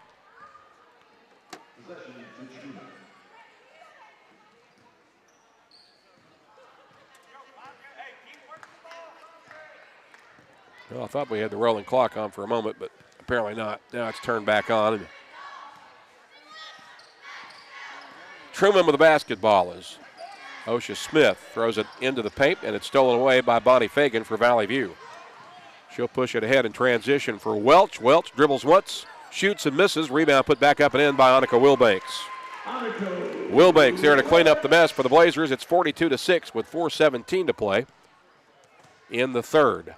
Well, I thought we had the rolling clock on for a moment, but apparently not. Now it's turned back on. And Trumann with the basketball as Osha Smith throws it into the paint, and it's stolen away by Bonnie Fagan for Valley View. She'll push it ahead in transition for Welch. Welch dribbles once, shoots and misses. Rebound put back up and in by Annika Wilbanks. Wilbanks there to clean up the mess for the Blazers. It's 42-6 with 4:17 to play in the third.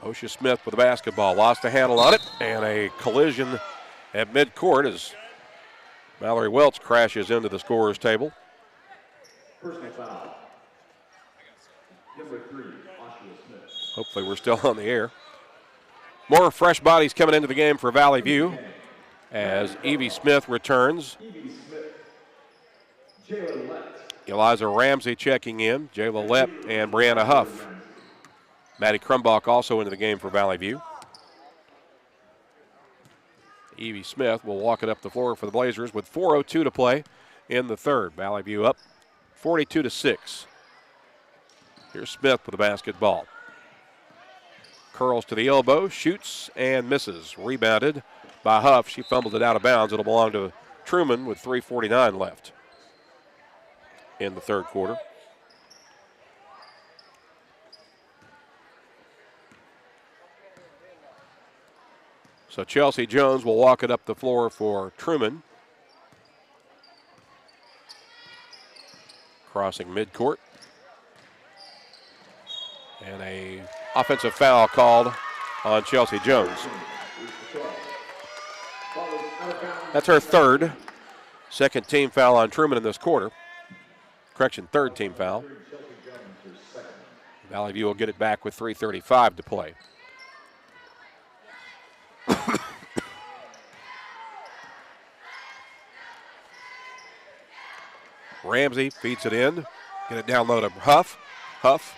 Osha Smith with the basketball. Lost the handle on it, and a collision at midcourt as Mallory Welch crashes into the scorer's table. Personal foul. Number 3, Osha Smith. Hopefully we're still on the air. More fresh bodies coming into the game for Valley View as Evie Smith returns. Eliza Ramsey checking in. Jayla Lepp and Brianna Huff. Maddie Krumbach also into the game for Valley View. Evie Smith will walk it up the floor for the Blazers with 4:02 to play in the third. Valley View up 42-6. Here's Smith with the basketball. Curls to the elbow, shoots and misses. Rebounded by Huff. She fumbled it out of bounds. It'll belong to Trumann with 3:49 left in the third quarter. So Chelsea Jones will walk it up the floor for Trumann. Crossing midcourt. And a offensive foul called on Chelsea Jones. That's her third. Second team foul on Trumann in this quarter. Correction, third team foul. Valley View will get it back with 3:35 to play. Ramsey feeds it in. Get it down low to Huff. Huff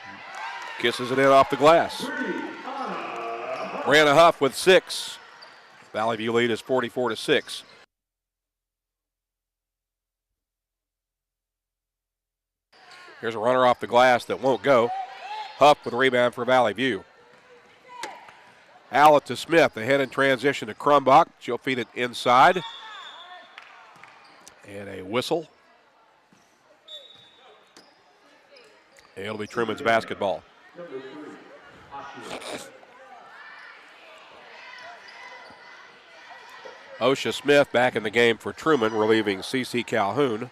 kisses it in off the glass. Brianna Huff with 6. Valley View lead is 44-6. Here's a runner off the glass that won't go. Huff with a rebound for Valley View. Allett to Smith. Ahead in transition to Crumbach. She'll feed it inside. And a whistle. It'll be Trumann's basketball. Osha Smith back in the game for Trumann, relieving C.C. Calhoun.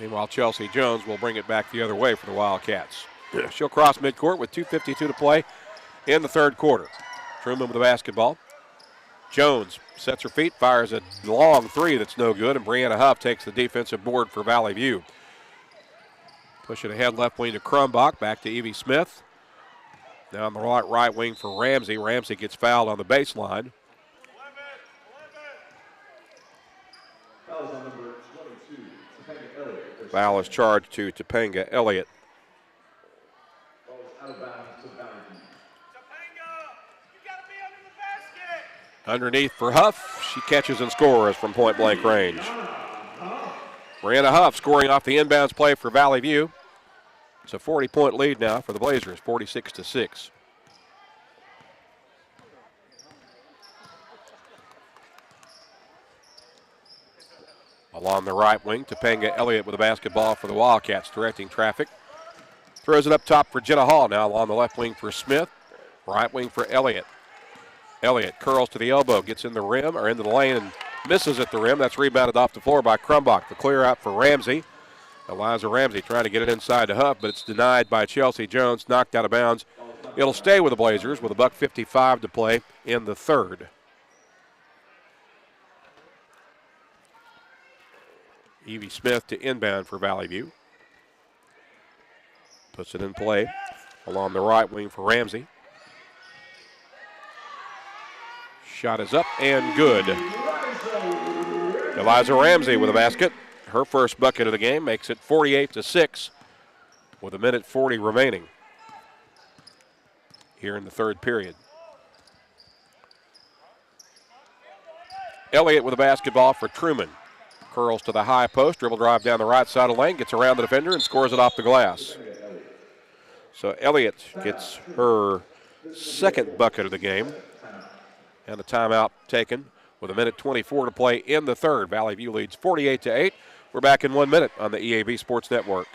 Meanwhile, Chelsea Jones will bring it back the other way for the Wildcats. She'll cross midcourt with 2:52 to play in the third quarter. Trumann with the basketball. Jones sets her feet, fires a long three that's no good, and Brianna Huff takes the defensive board for Valley View. Push it ahead left wing to Crumbach, back to Evie Smith. Down the right wing for Ramsey. Ramsey gets fouled on the baseline. Foul is charged to Topanga Elliott. Underneath for Huff. She catches and scores from point blank range. Brianna Huff scoring off the inbounds play for Valley View. It's a 40-point lead now for the Blazers, 46-6. Along the right wing, Topanga Elliott with the basketball for the Wildcats, directing traffic. Throws it up top for Jenna Hall. Now along the left wing for Smith. Right wing for Elliott. Elliott curls to the elbow, gets in the rim or into the lane and misses at the rim. That's rebounded off the floor by Crumbach. The clear out for Ramsey. Eliza Ramsey trying to get it inside to Huff, but it's denied by Chelsea Jones, knocked out of bounds. It'll stay with the Blazers with $1:55 to play in the third. Evie Smith to inbound for Valley View. Puts it in play along the right wing for Ramsey. Shot is up and good. Eliza Ramsey with a basket. Her first bucket of the game makes it 48-6 with 1:40 remaining here in the third period. Elliott with a basketball for Trumann. Curls to the high post, dribble drive down the right side of the lane, gets around the defender and scores it off the glass. So Elliott gets her second bucket of the game. And a timeout taken with 1:24 to play in the third. Valley View leads 48-8. We're back in 1 minute on the EAB Sports Network.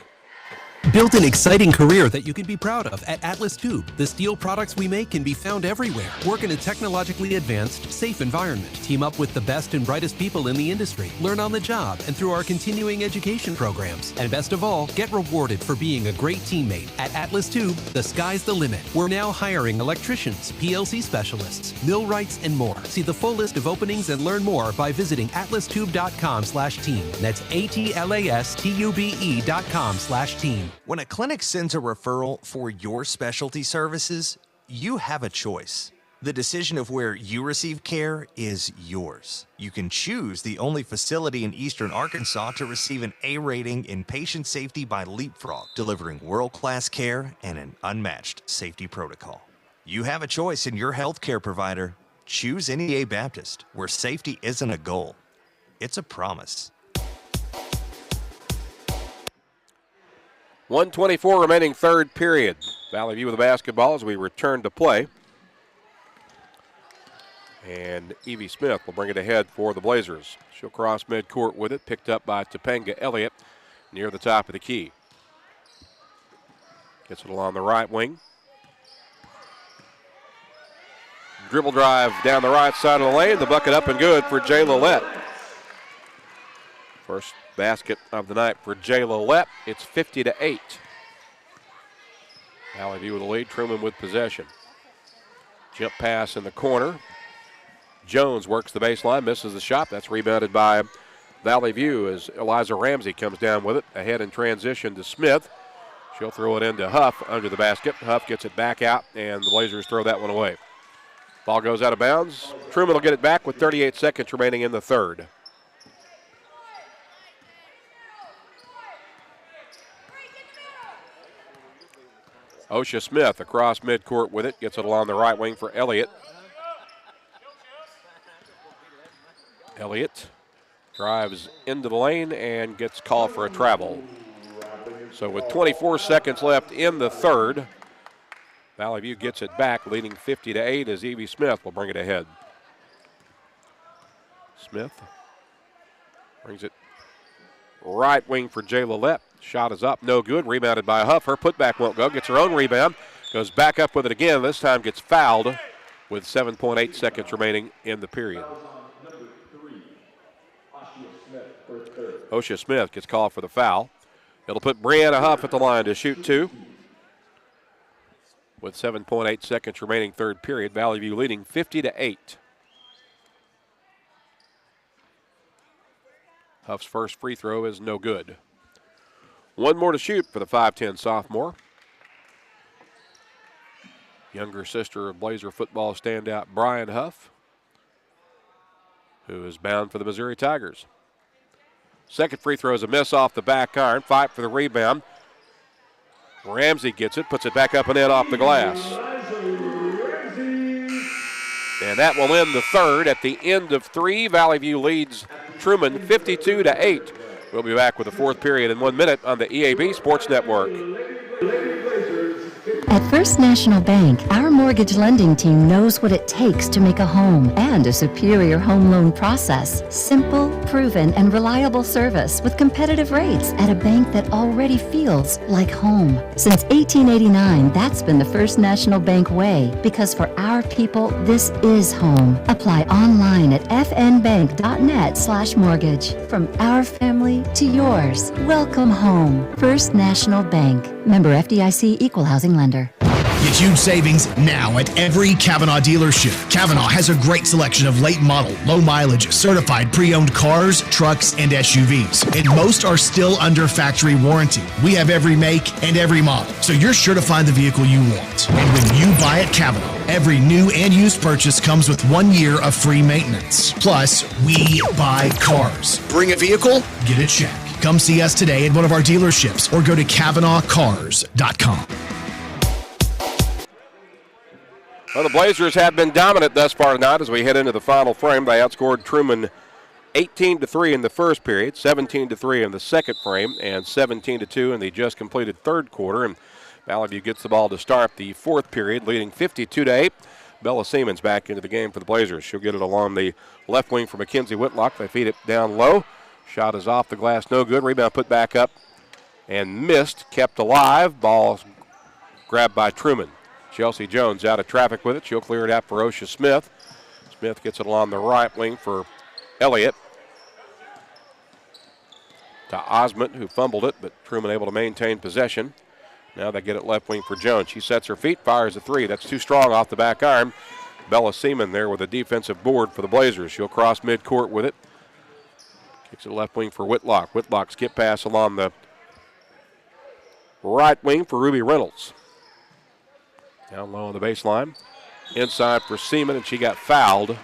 Build an exciting career that you can be proud of at Atlas Tube. The steel products we make can be found everywhere. Work in a technologically advanced, safe environment. Team up with the best and brightest people in the industry. Learn on the job and through our continuing education programs. And best of all, get rewarded for being a great teammate. At Atlas Tube, the sky's the limit. We're now hiring electricians, PLC specialists, millwrights, and more. See the full list of openings and learn more by visiting atlastube.com/team. That's ATLASTUBE.com/team. When a clinic sends a referral for your specialty services, you have a choice. The decision of where you receive care is yours. You can choose the only facility in Eastern Arkansas to receive an A rating in patient safety by Leapfrog, delivering world-class care and an unmatched safety protocol. You have a choice in your healthcare provider. Choose NEA Baptist, where safety isn't a goal, it's a promise. 1:24 remaining third period. Valley View with the basketball as we return to play. And Evie Smith will bring it ahead for the Blazers. She'll cross midcourt with it, picked up by Topanga Elliott near the top of the key. Gets it along the right wing. Dribble drive down the right side of the lane. The bucket up and good for Jay Lillette. First basket of the night for Jay Lillette. It's 50-8. Valley View with the lead. Trumann with possession. Jump pass in the corner. Jones works the baseline, misses the shot. That's rebounded by Valley View as Eliza Ramsey comes down with it. Ahead in transition to Smith. She'll throw it into Huff under the basket. Huff gets it back out, and the Blazers throw that one away. Ball goes out of bounds. Trumann will get it back with 38 seconds remaining in the third. Osha Smith across midcourt with it. Gets it along the right wing for Elliott. Elliott drives into the lane and gets called for a travel. So with 24 seconds left in the third, Valley View gets it back, leading 50-8 as Evie Smith will bring it ahead. Smith brings it right wing for Jay Lillette. Shot is up, no good. Rebounded by Huff. Her putback won't go. Gets her own rebound. Goes back up with it again. This time gets fouled with 7.8 seconds remaining in the period. Osha Smith gets called for the foul. It'll put Brianna Huff at the line to shoot two. With 7.8 seconds remaining third period, Valley View leading 50-8. Huff's first free throw is no good. One more to shoot for the 5'10 sophomore. Younger sister of Blazer football standout Brian Huff, who is bound for the Missouri Tigers. Second free throw is a miss off the back iron. Fight for the rebound. Ramsey gets it, puts it back up and in off the glass. And that will end the third. At the end of three, Valley View leads Trumann 52-8. We'll be back with the fourth period in 1 minute on the EAB Sports Network. At First National Bank, our mortgage lending team knows what it takes to make a home and a superior home loan process. Simple, proven, and reliable service with competitive rates at a bank that already feels like home. Since 1889, that's been the First National Bank way, because for our people, this is home. Apply online at fnbank.net/mortgage. From our family to yours, welcome home. First National Bank. Member FDIC, Equal Housing Lender. Get huge savings now at every Kavanaugh dealership. Kavanaugh has a great selection of late model, low mileage, certified pre-owned cars, trucks, and SUVs. And most are still under factory warranty. We have every make and every model, so you're sure to find the vehicle you want. And when you buy at Kavanaugh, every new and used purchase comes with 1 year of free maintenance. Plus, we buy cars. Bring a vehicle, get a check. Come see us today at one of our dealerships or go to KavanaughCars.com. Well, the Blazers have been dominant thus far tonight as we head into the final frame. They outscored Trumann 18-3 in the first period, 17-3 in the second frame, and 17-2 in the just completed third quarter. And Valley View gets the ball to start the fourth period, leading 52-8. Bella Siemens back into the game for the Blazers. She'll get it along the left wing for Mackenzie Whitlock. They feed it down low. Shot is off the glass, no good. Rebound put back up and missed, kept alive. Ball grabbed by Trumann. Chelsea Jones out of traffic with it. She'll clear it out for Osha Smith. Smith gets it along the right wing for Elliott. To Osmond, who fumbled it, but Trumann able to maintain possession. Now they get it left wing for Jones. She sets her feet, fires a three. That's too strong off the back iron. Bella Seaman there with a defensive board for the Blazers. She'll cross midcourt with it. Kicks it left wing for Whitlock. Whitlock skip pass along the right wing for Ruby Reynolds. Down low on the baseline. Inside for Seaman, and she got fouled.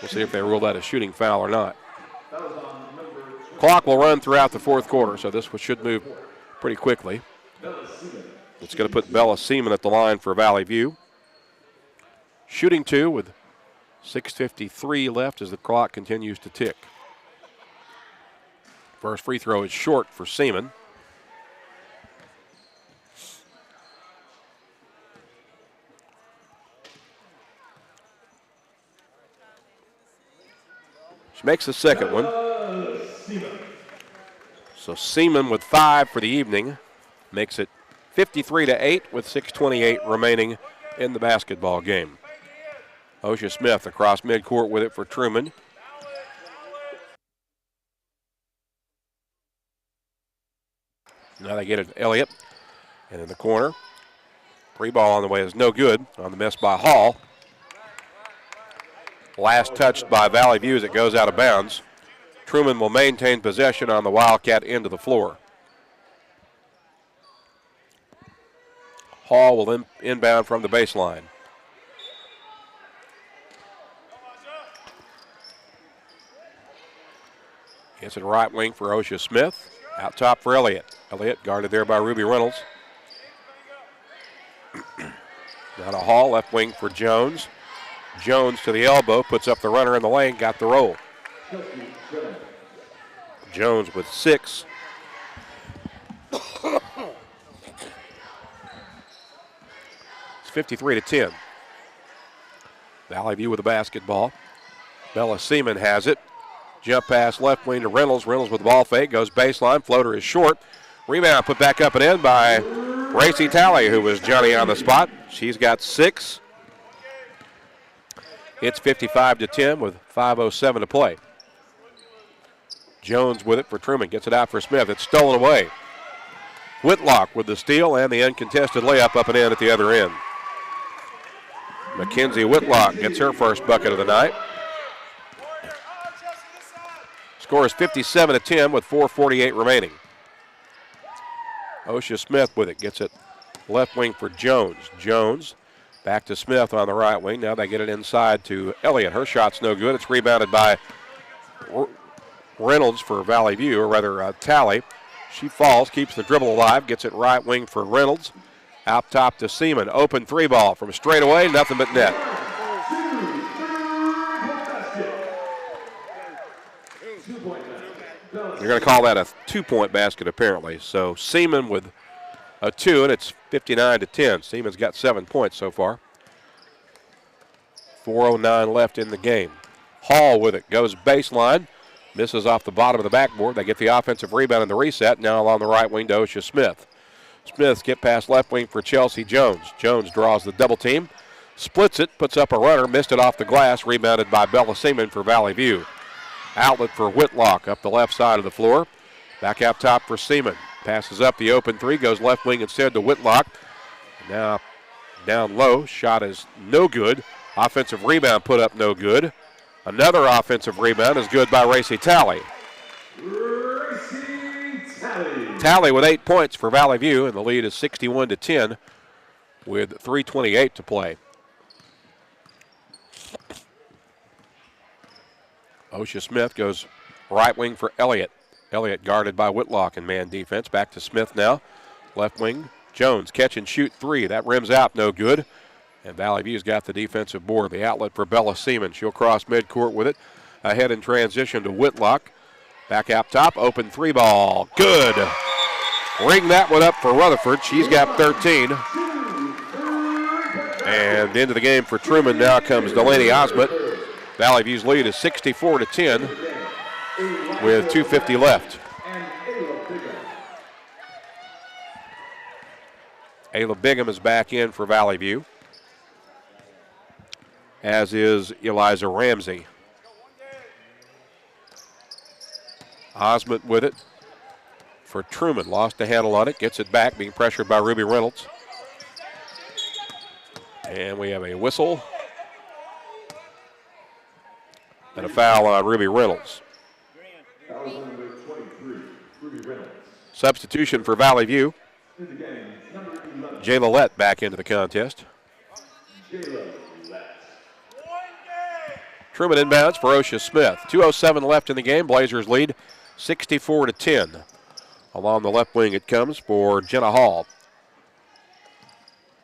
We'll see if they rule that a shooting foul or not. Clock will run throughout the fourth quarter, so this should move pretty quickly. It's going to put Bella Seaman at the line for Valley View. Shooting two with 6:53 left as the clock continues to tick. First free throw is short for Seaman. She makes the second one. So Seaman with 5 for the evening makes it 53-8 with 6:28 remaining in the basketball game. Osha Smith across midcourt with it for Truman. Now they get it to Elliott. And in the corner, free ball on the way is no good on the miss by Hall. Last touched by Valley View as it goes out of bounds. Truman will maintain possession on the Wildcat end of the floor. Hall will inbound from the baseline. Gets it right wing for Osha Smith. Out top for Elliott. Elliott guarded there by Ruby Reynolds. Now to Hall, left wing for Jones. Jones to the elbow, puts up the runner in the lane, got the roll. Jones with 6. It's 53-10. Valley View with the basketball. Bella Seaman has it. Jump pass left wing to Reynolds. Reynolds with the ball fake, goes baseline. Floater is short. Rebound put back up and in by Racy Talley, who was Johnny on the spot. She's got 6. It's 55-10 with 5:07 to play. Jones with it for Truman. Gets it out for Smith. It's stolen away. Whitlock with the steal and the uncontested layup up and in at the other end. Mackenzie Whitlock gets her first bucket of the night. Score is 57-10 with 4:48 remaining. Osha Smith with it. Gets it left wing for Jones. Jones back to Smith on the right wing. Now they get it inside to Elliott. Her shot's no good. It's rebounded by Reynolds for Valley View, or rather Talley. She falls, keeps the dribble alive, gets it right wing for Reynolds. Out top to Seaman. Open 3 ball from straight away, nothing but net. They're going to call that a 2-point basket apparently. So Seaman with a 2, and it's 59-10. Seaman's got 7 points so far. 4:09 left in the game. Hall with it, goes baseline, misses off the bottom of the backboard. They get the offensive rebound in the reset. Now along the right wing to Osha Smith. Smith skip pass left wing for Chelsea Jones. Jones draws the double team, splits it, puts up a runner, missed it off the glass, rebounded by Bella Seaman for Valley View. Outlet for Whitlock up the left side of the floor. Back out top for Seaman. Passes up the open 3, goes left wing instead to Whitlock. Now down low, shot is no good. Offensive rebound put up no good. Another offensive rebound is good by Racy Talley. Talley with 8 points for Valley View, and the lead is 61-10 with 3:28 to play. Osha Smith goes right wing for Elliott. Elliott guarded by Whitlock in man defense. Back to Smith now. Left wing, Jones catch and shoot 3. That rims out, no good. And Valley View's got the defensive board. The outlet for Bella Seaman. She'll cross midcourt with it. Ahead in transition to Whitlock. Back out top, open 3 ball. Good. Ring that one up for Rutherford. She's got 13. And into the game for Truman now comes Delaney Osmond. Valley View's lead is 64-10 with 2:50 left. Ayla Bigham is back in for Valley View, as is Eliza Ramsey. Osmond with it for Truman. Lost a handle on it, gets it back, being pressured by Ruby Reynolds. And we have a whistle and a foul on Ruby Reynolds. Substitution for Valley View. Jayla Lett back into the contest. Truman inbounds for Osha Smith. 2:07 left in the game. Blazers lead 64-10. Along the left wing it comes for Jenna Hall.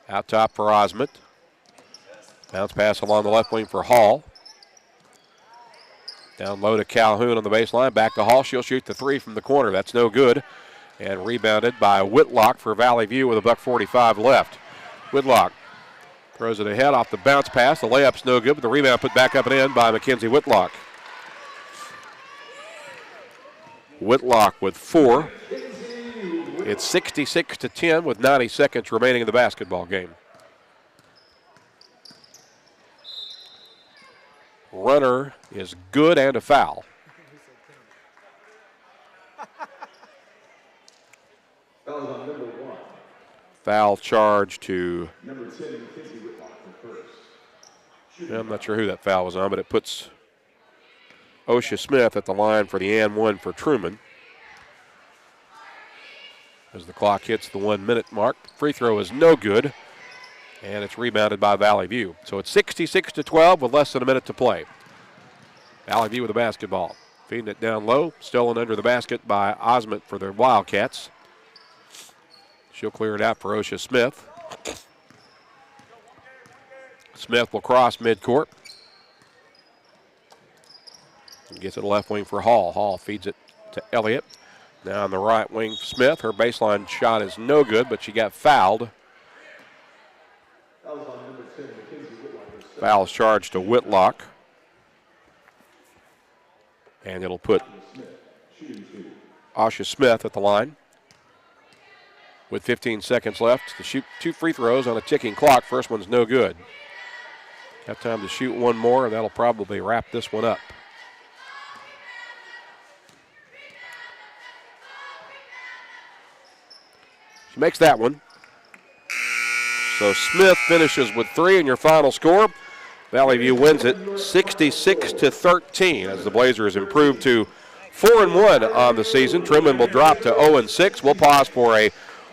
Out top for Osmond. Bounce pass along the left wing for Hall. Down low to Calhoun on the baseline. Back to Hall. She'll shoot the three from the corner. That's no good. And rebounded by Whitlock for Valley View with $1:45 left. Whitlock throws it ahead off the bounce pass. The layup's no good, but the rebound put back up and in by Mackenzie Whitlock. Whitlock with 4. It's 66-10 with 90 seconds remaining in the basketball game. Runner is good and a foul. Foul charge to, I'm not sure who that foul was on, but it puts Osha Smith at the line for the and one for Trumann. As the clock hits the 1 minute mark, free throw is no good, and it's rebounded by Valley View. So it's 66-12 with less than a minute to play. Valley View with the basketball. Feeding it down low, stolen under the basket by Osment for the Wildcats. She'll clear it out for Osha Smith. Smith will cross midcourt. And gets it to left wing for Hall. Hall feeds it to Elliott. Now on the right wing, Smith. Her baseline shot is no good, but she got fouled. Foul charged to Whitlock. And it'll put Osha Smith at the line. With 15 seconds left to shoot 2 free throws on a ticking clock. First one's no good. Have time to shoot one more, and that'll probably wrap this one up. She makes that one. So Smith finishes with 3, and your final score, Valley View wins it 66-13 as the Blazers improve to 4-1 on the season. Trumann will drop to 0-6. We'll pause for a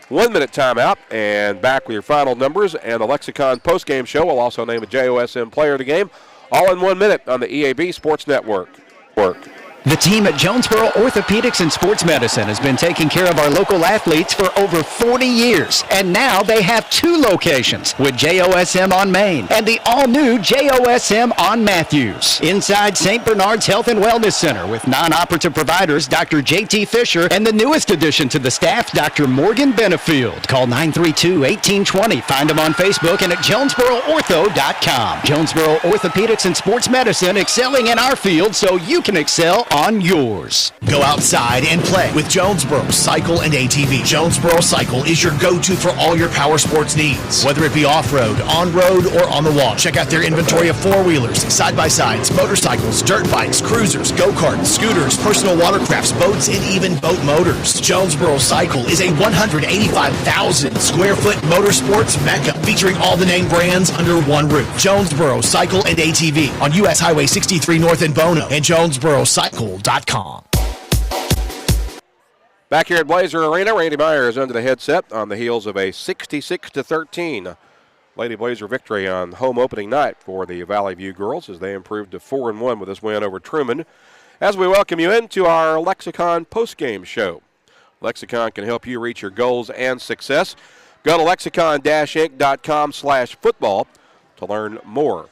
1 minute timeout and back with your final numbers and the Lexicon postgame show. We'll also name a JOSM player of the game, all in 1 minute on the EAB Sports Network. The team at Jonesboro Orthopedics and Sports Medicine has been taking care of our local athletes for over 40 years. And now they have 2 locations with JOSM on Main and the all-new JOSM on Matthews. Inside St. Bernard's Health and Wellness Center with non-operative providers Dr. J.T. Fisher and the newest addition to the staff, Dr. Morgan Benefield. Call 932-1820. Find them on Facebook and at JonesboroOrtho.com. Jonesboro Orthopedics and Sports Medicine, excelling in our field so you can excel on yours. Go outside and play with Jonesboro Cycle and ATV. Jonesboro Cycle is your go-to for all your power sports needs, whether it be off-road, on-road, or on the wall. Check out their inventory of four-wheelers, side-by-sides, motorcycles, dirt bikes, cruisers, go-karts, scooters, personal watercrafts, boats, and even boat motors. Jonesboro Cycle is a 185,000 square foot motorsports mecca featuring all the name brands under one roof. Jonesboro Cycle and ATV on U.S. Highway 63 North in Bono and JonesboroCycle.com. Back here at Blazer Arena, Randy Myers under the headset on the heels of a 66-13 Lady Blazer victory on home opening night for the Valley View girls as they improved to 4-1 with this win over Trumann. As we welcome you into our Lexicon postgame show. Lexicon can help you reach your goals and success. Go to lexicon-inc.com/football to learn more.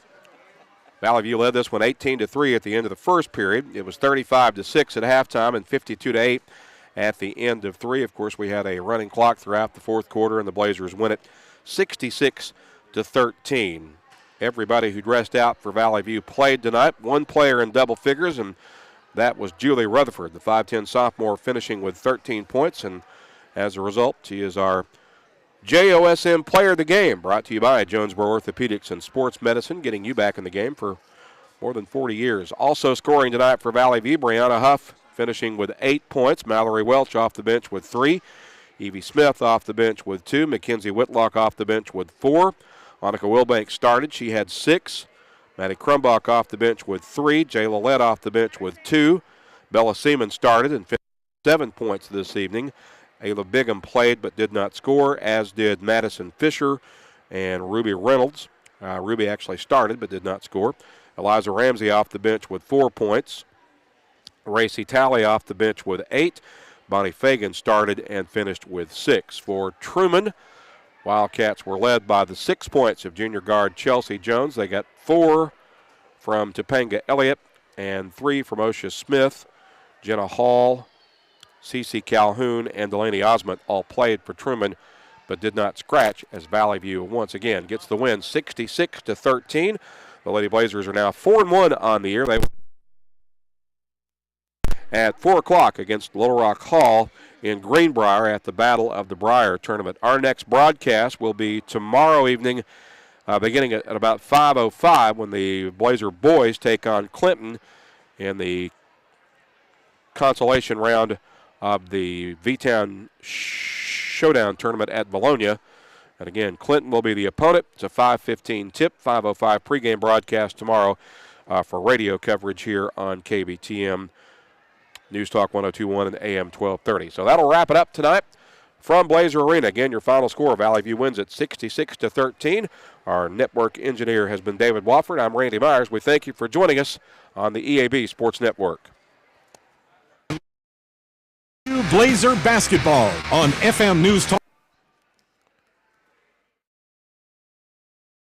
Valley View led this one 18-3 at the end of the first period. It was 35-6 at halftime and 52-8 at the end of 3. Of course, we had a running clock throughout the fourth quarter, and the Blazers win it 66-13. Everybody who dressed out for Valley View played tonight. One player in double figures, and that was Julie Rutherford, the 5'10 sophomore, finishing with 13 points. And as a result, she is our JOSM Player of the Game, brought to you by Jonesboro Orthopedics and Sports Medicine, getting you back in the game for more than 40 years. Also scoring tonight for Valley View, Brianna Huff finishing with 8 points. Mallory Welch off the bench with 3. Evie Smith off the bench with 2. Mackenzie Whitlock off the bench with 4. Monica Wilbank started. She had 6. Maddie Crumbach off the bench with 3. Jayla Lett off the bench with 2. Bella Seaman started and finished 7 points this evening. Ayla Bigham played but did not score, as did Madison Fisher and Ruby Reynolds. Ruby actually started but did not score. Eliza Ramsey off the bench with 4 points. Racy Talley off the bench with 8. Bonnie Fagan started and finished with 6. For Trumann, Wildcats were led by the 6 points of junior guard Chelsea Jones. They got 4 from Topanga Elliott and 3 from Osha Smith. Jenna Hall, Cece Calhoun, and Delaney Osmond all played for Trumann, but did not scratch as Valley View once again gets the win 66-13. The Lady Blazers are now 4-1 on the year. They at 4 o'clock against Little Rock Hall in Greenbrier at the Battle of the Briar tournament. Our next broadcast will be tomorrow evening, beginning at about 5:05 when the Blazer boys take on Clinton in the consolation round of the V-Town Showdown tournament at Bologna. And again, Clinton will be the opponent. It's a 5:15 tip, 5:05 pregame broadcast tomorrow for radio coverage here on KBTM News Talk 102.1 and AM 1230. So that'll wrap it up tonight from Blazer Arena. Again, your final score, Valley View wins at 66-13. Our network engineer has been David Wofford. I'm Randy Myers. We thank you for joining us on the EAB Sports Network. Blazer basketball on FM News Talk.